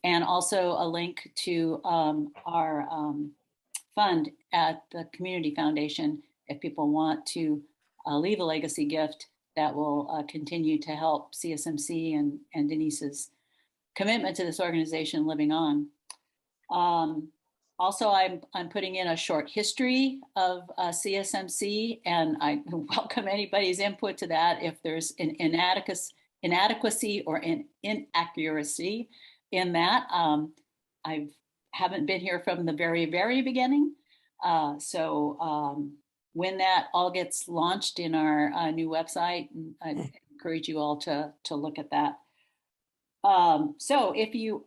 [SPEAKER 1] and also a link to our fund at the Community Foundation if people want to leave a legacy gift that will continue to help CSMC and Denise's commitment to this organization living on. Also, I'm putting in a short history of CSMC, and I welcome anybody's input to that if there's an inadequacy or an inaccuracy in that. I haven't been here from the very, very beginning. So when that all gets launched in our new website, I encourage you all to look at that. So if you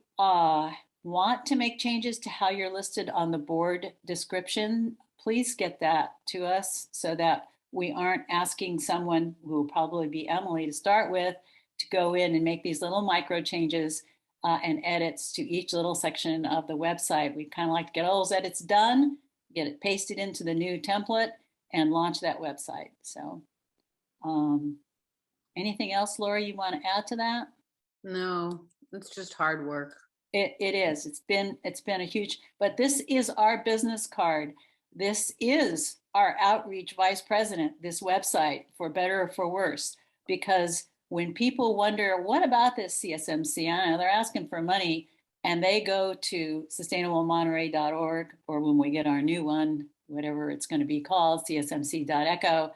[SPEAKER 1] want to make changes to how you're listed on the board description, please get that to us so that we aren't asking someone who will probably be Emily to start with to go in and make these little micro changes and edits to each little section of the website. We kind of like to get all those edits done, get it pasted into the new template, and launch that website. So anything else, Laura, you want to add to that?
[SPEAKER 5] No, it's just hard work.
[SPEAKER 1] It is. It's been a huge, but this is our business card. This is our outreach vice president, this website, for better or for worse, because when people wonder, what about this CSMC? I know they're asking for money, and they go to sustainablemonterey.org, or when we get our new one, whatever it's going to be called, csmc.echo,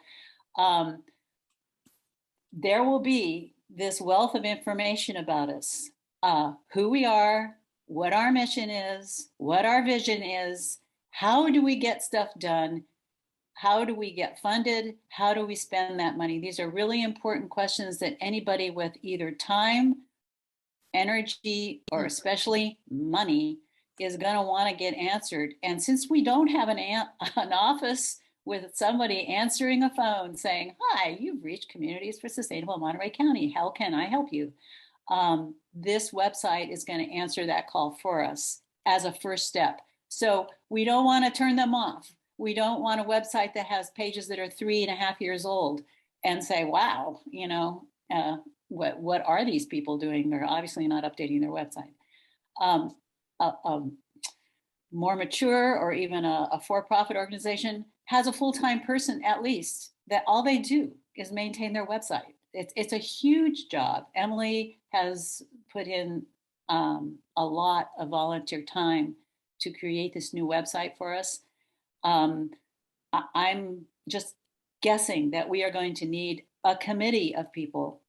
[SPEAKER 1] there will be this wealth of information about us. Who we are, what our mission is, what our vision is, how do we get stuff done, how do we get funded, how do we spend that money? These are really important questions that anybody with either time, energy, or especially money is going to want to get answered. And since we don't have an office with somebody answering a phone saying, "Hi, you've reached Communities for Sustainable Monterey County. How can I help you?" This website is going to answer that call for us as a first step. So we don't want to turn them off. We don't want a website that has pages that are 3.5 years old and say, wow, you know, what are these people doing? They're obviously not updating their website. More mature or even a for-profit organization has a full-time person at least that all they do is maintain their website. It's a huge job. Emily has put in a lot of volunteer time to create this new website for us. I'm just guessing that we are going to need a committee of people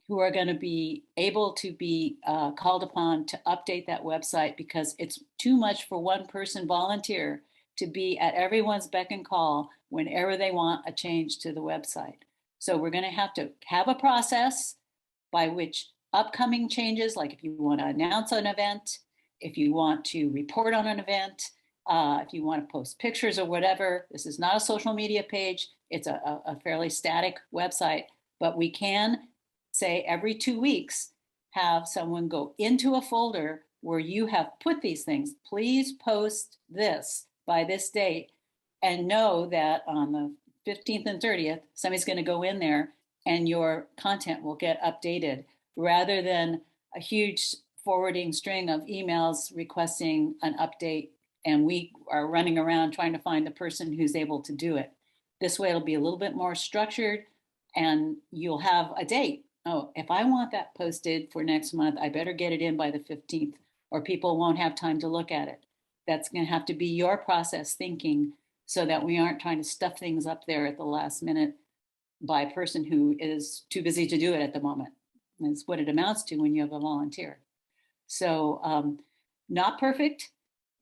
[SPEAKER 1] who are going to be able to be called upon to update that website, because it's too much for one person volunteer to be at everyone's beck and call whenever they want a change to the website. So we're going to have a process by which upcoming changes, like if you want to announce an event, if you want to report on an event, if you want to post pictures or whatever, this is not a social media page. It's a fairly static website, but we can say every 2 weeks, have someone go into a folder where you have put these things. Please post this by this date, and know that on the 15th and 30th, somebody's going to go in there and your content will get updated, rather than a huge forwarding string of emails requesting an update, and we are running around trying to find the person who's able to do it. This way it'll be a little bit more structured, and you'll have a date. Oh, if I want that posted for next month, I better get it in by the 15th, or people won't have time to look at it. That's going to have to be your process thinking, so that we aren't trying to stuff things up there at the last minute by a person who is too busy to do it at the moment. That's what it amounts to when you have a volunteer. So not perfect,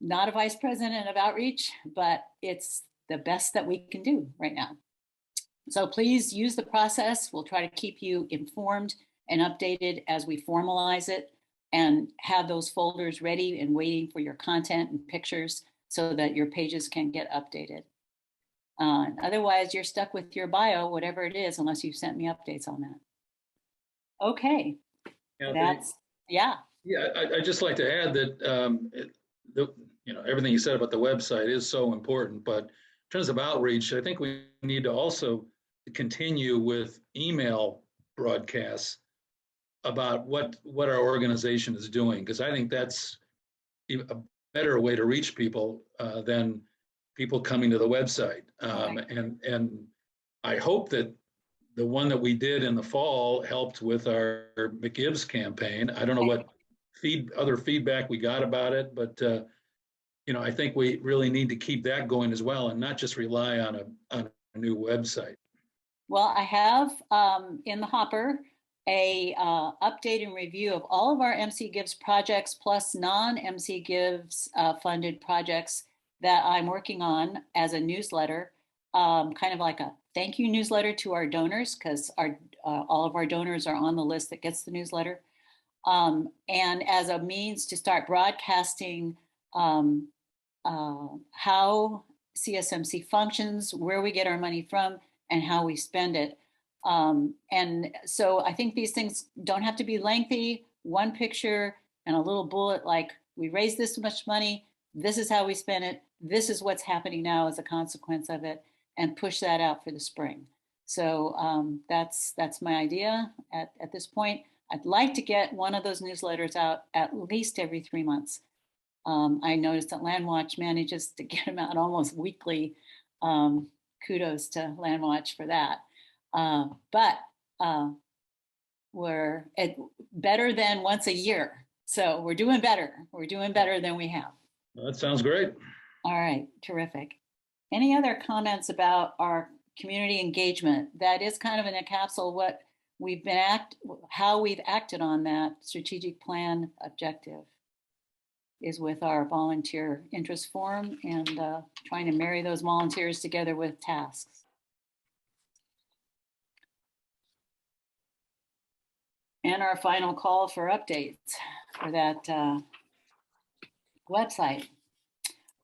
[SPEAKER 1] not a vice president of outreach, but it's the best that we can do right now. So please use the process. We'll try to keep you informed and updated as we formalize it, and have those folders ready and waiting for your content and pictures so that your pages can get updated. Otherwise, you're stuck with your bio, whatever it is, unless you've sent me updates on that. Okay, yeah.
[SPEAKER 11] Yeah, I'd just like to add that everything you said about the website is so important, but in terms of outreach, I think we need to also continue with email broadcasts about what our organization is doing, because I think that's a better way to reach people than people coming to the website. And I hope that the one that we did in the fall helped with our McGibbs campaign. I don't know what other feedback we got about it, but I think we really need to keep that going as well, and not just rely on a new website.
[SPEAKER 1] Well, I have in the hopper a update and review of all of our MC Gives projects plus non-MC Gives funded projects that I'm working on as a newsletter, kind of like a thank you newsletter to our donors, because all of our donors are on the list that gets the newsletter, and as a means to start broadcasting how CSMC functions, where we get our money from, and how we spend it. And so I think these things don't have to be lengthy. One picture and a little bullet like, we raised this much money, this is how we spent it, this is what's happening now as a consequence of it, and push that out for the spring. So that's my idea at this point. I'd like to get one of those newsletters out at least every 3 months. I noticed that Landwatch manages to get them out almost weekly. Kudos to Landwatch for that. But we're better than once a year. So we're doing better. We're doing better than we have.
[SPEAKER 11] Well, that sounds great.
[SPEAKER 1] All right, terrific. Any other comments about our community engagement? That is kind of in a capsule what we've been how we've acted on that strategic plan objective is with our volunteer interest forum and trying to marry those volunteers together with tasks. And our final call for updates for that website.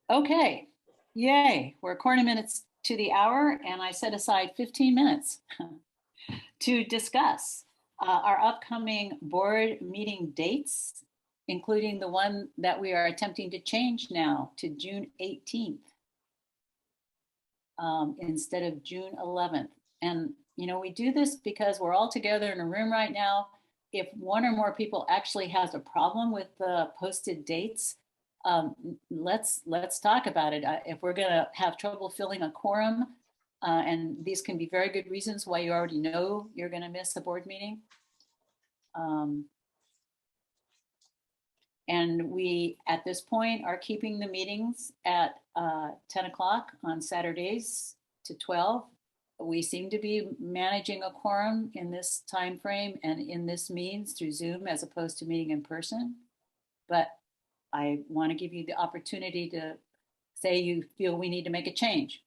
[SPEAKER 1] Okay, yay, we're a quarter minutes to the hour, and I set aside 15 minutes to discuss our upcoming board meeting dates, including the one that we are attempting to change now to June 18th instead of June 11th. And, we do this because we're all together in a room right now. If one or more people actually has a problem with the posted dates, let's talk about it. If we're going to have trouble filling a quorum, and these can be very good reasons why you already know you're going to miss a board meeting. And we, at this point, are keeping the meetings at 10 o'clock on Saturdays to 12. We seem to be managing a quorum in this time frame and in this means through Zoom as opposed to meeting in person. But I want to give you the opportunity to say you feel we need to make a change.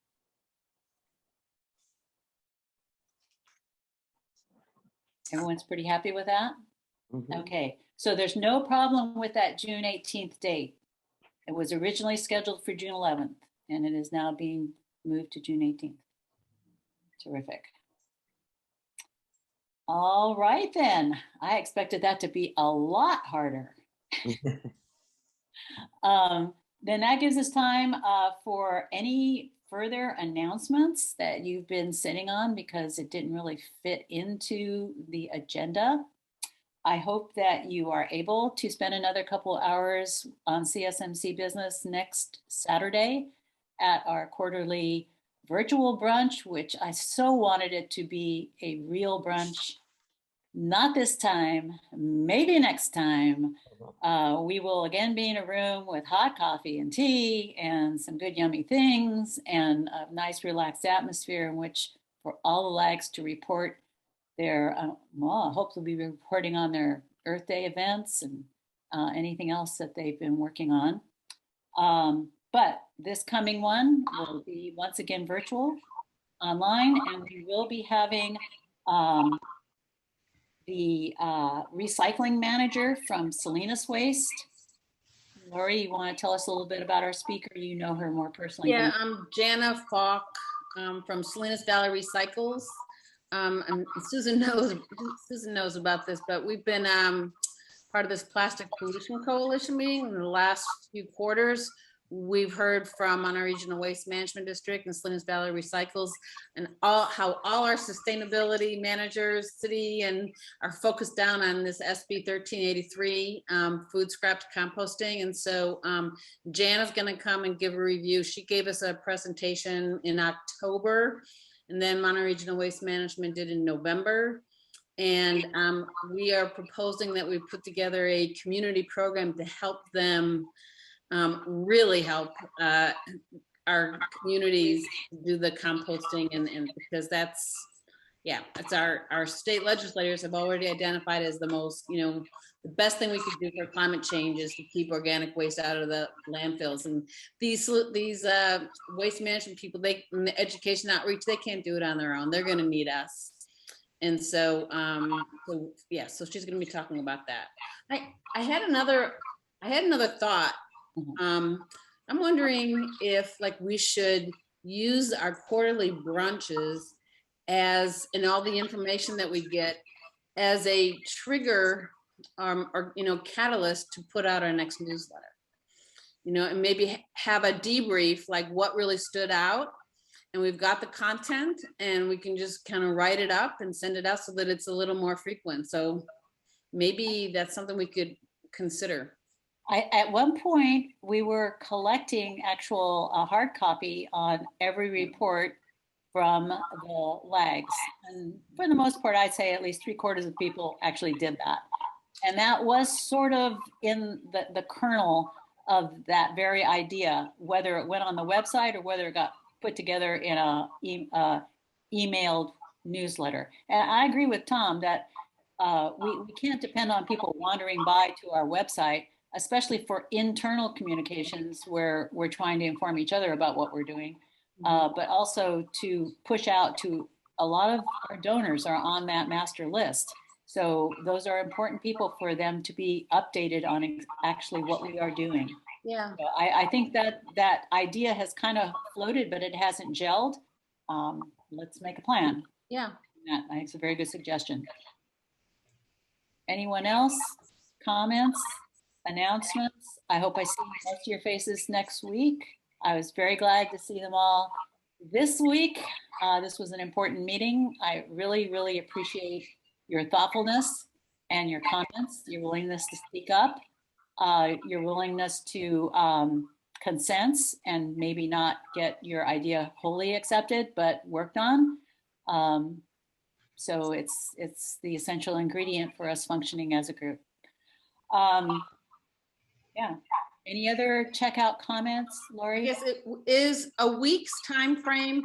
[SPEAKER 1] Everyone's pretty happy with that? Mm-hmm. Okay, so there's no problem with that June 18th date. It was originally scheduled for June 11th, and it is now being moved to June 18th. Terrific. All right, then. I expected that to be a lot harder. Then that gives us time for any further announcements that you've been sitting on because it didn't really fit into the agenda. I hope that you are able to spend another couple hours on CSMC business next Saturday at our quarterly virtual brunch, which I so wanted it to be a real brunch. Not this time, maybe next time. We will again be in a room with hot coffee and tea and some good yummy things and a nice relaxed atmosphere in which for all the lags to report their, well, I hope they'll be reporting on their Earth Day events and anything else that they've been working on. But this coming one will be once again virtual, online, and we will be having the recycling manager from Salinas Waste. Lori, you want to tell us a little bit about our speaker? You know her more personally.
[SPEAKER 5] Yeah, I'm Jana Falk from Salinas Valley Recycles. And Susan knows about this, but we've been part of this plastic pollution coalition meeting in the last few quarters we've heard from on our regional waste management district and Salinas Valley Recycles, and how all our sustainability managers, city, and are focused down on this SB 1383 food scrap to composting. And so Jan is going to come and give a review. She gave us a presentation in October, and then Monterey Regional Waste Management did in November. And we are proposing that we put together a community program to help them really help our communities do the composting, and because that's our state legislators have already identified as the most, the best thing we could do for climate change is to keep organic waste out of the landfills. And these waste management people, the education outreach, they can't do it on their own. They're going to need us. And so, so she's going to be talking about that. I had another thought. I'm wondering if we should use our quarterly brunches as, and all the information that we get as a trigger or catalyst to put out our next newsletter, and maybe have a debrief, like what really stood out. And we've got the content and we can just kind of write it up and send it out so that it's a little more frequent. So maybe that's something we could consider.
[SPEAKER 1] At one point, we were collecting actual hard copy on every report from the lags. And for the most part, I'd say at least 3/4 of people actually did that. And that was sort of in the kernel of that very idea, whether it went on the website or whether it got put together in a emailed newsletter. And I agree with Tom that we can't depend on people wandering by to our website, especially for internal communications where we're trying to inform each other about what we're doing, but also to push out to a lot of our donors are on that master list. So those are important people for them to be updated on actually what we are doing.
[SPEAKER 5] Yeah.
[SPEAKER 1] So I think that idea has kind of floated, but it hasn't gelled. Let's make a plan.
[SPEAKER 5] Yeah.
[SPEAKER 1] I think it's a very good suggestion. Anyone else? Comments? Announcements? I hope I see most of your faces next week. I was very glad to see them all this week. This was an important meeting. I really, really appreciate your thoughtfulness and your comments, your willingness to speak up, your willingness to consensus and maybe not get your idea wholly accepted, but worked on. So it's the essential ingredient for us functioning as a group. Yeah. Any other checkout comments, Lori?
[SPEAKER 5] Yes, it is a week's time frame.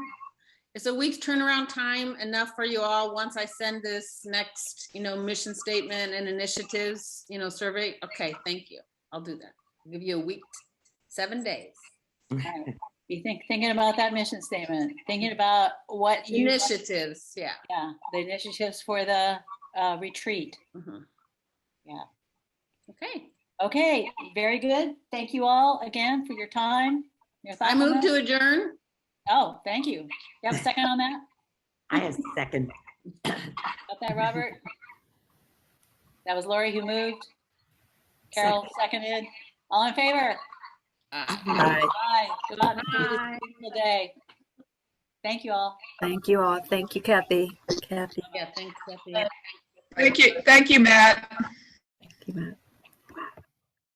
[SPEAKER 5] Is a week's turnaround time enough for you all once I send this next, mission statement and initiatives, survey? Okay, thank you. I'll do that. I'll give you a week, 7 days.
[SPEAKER 1] Right. Be thinking about that mission statement, thinking about what
[SPEAKER 5] initiatives. Yeah.
[SPEAKER 1] Yeah. The initiatives for the retreat.
[SPEAKER 5] Mm-hmm.
[SPEAKER 1] Yeah.
[SPEAKER 5] Okay.
[SPEAKER 1] Okay, very good. Thank you all again for your time.
[SPEAKER 5] I move to adjourn.
[SPEAKER 1] Oh, thank you. You have a second on that?
[SPEAKER 9] I have a second.
[SPEAKER 1] Got that, Robert? That was Lori who moved. Carol seconded. All in favor?
[SPEAKER 9] Aye.
[SPEAKER 1] Aye. Go out and enjoy this beautiful day. Thank you all.
[SPEAKER 3] Thank you all. Thank you, Kathy.
[SPEAKER 5] Yeah, thanks, Kathy.
[SPEAKER 6] Thank you, Matt.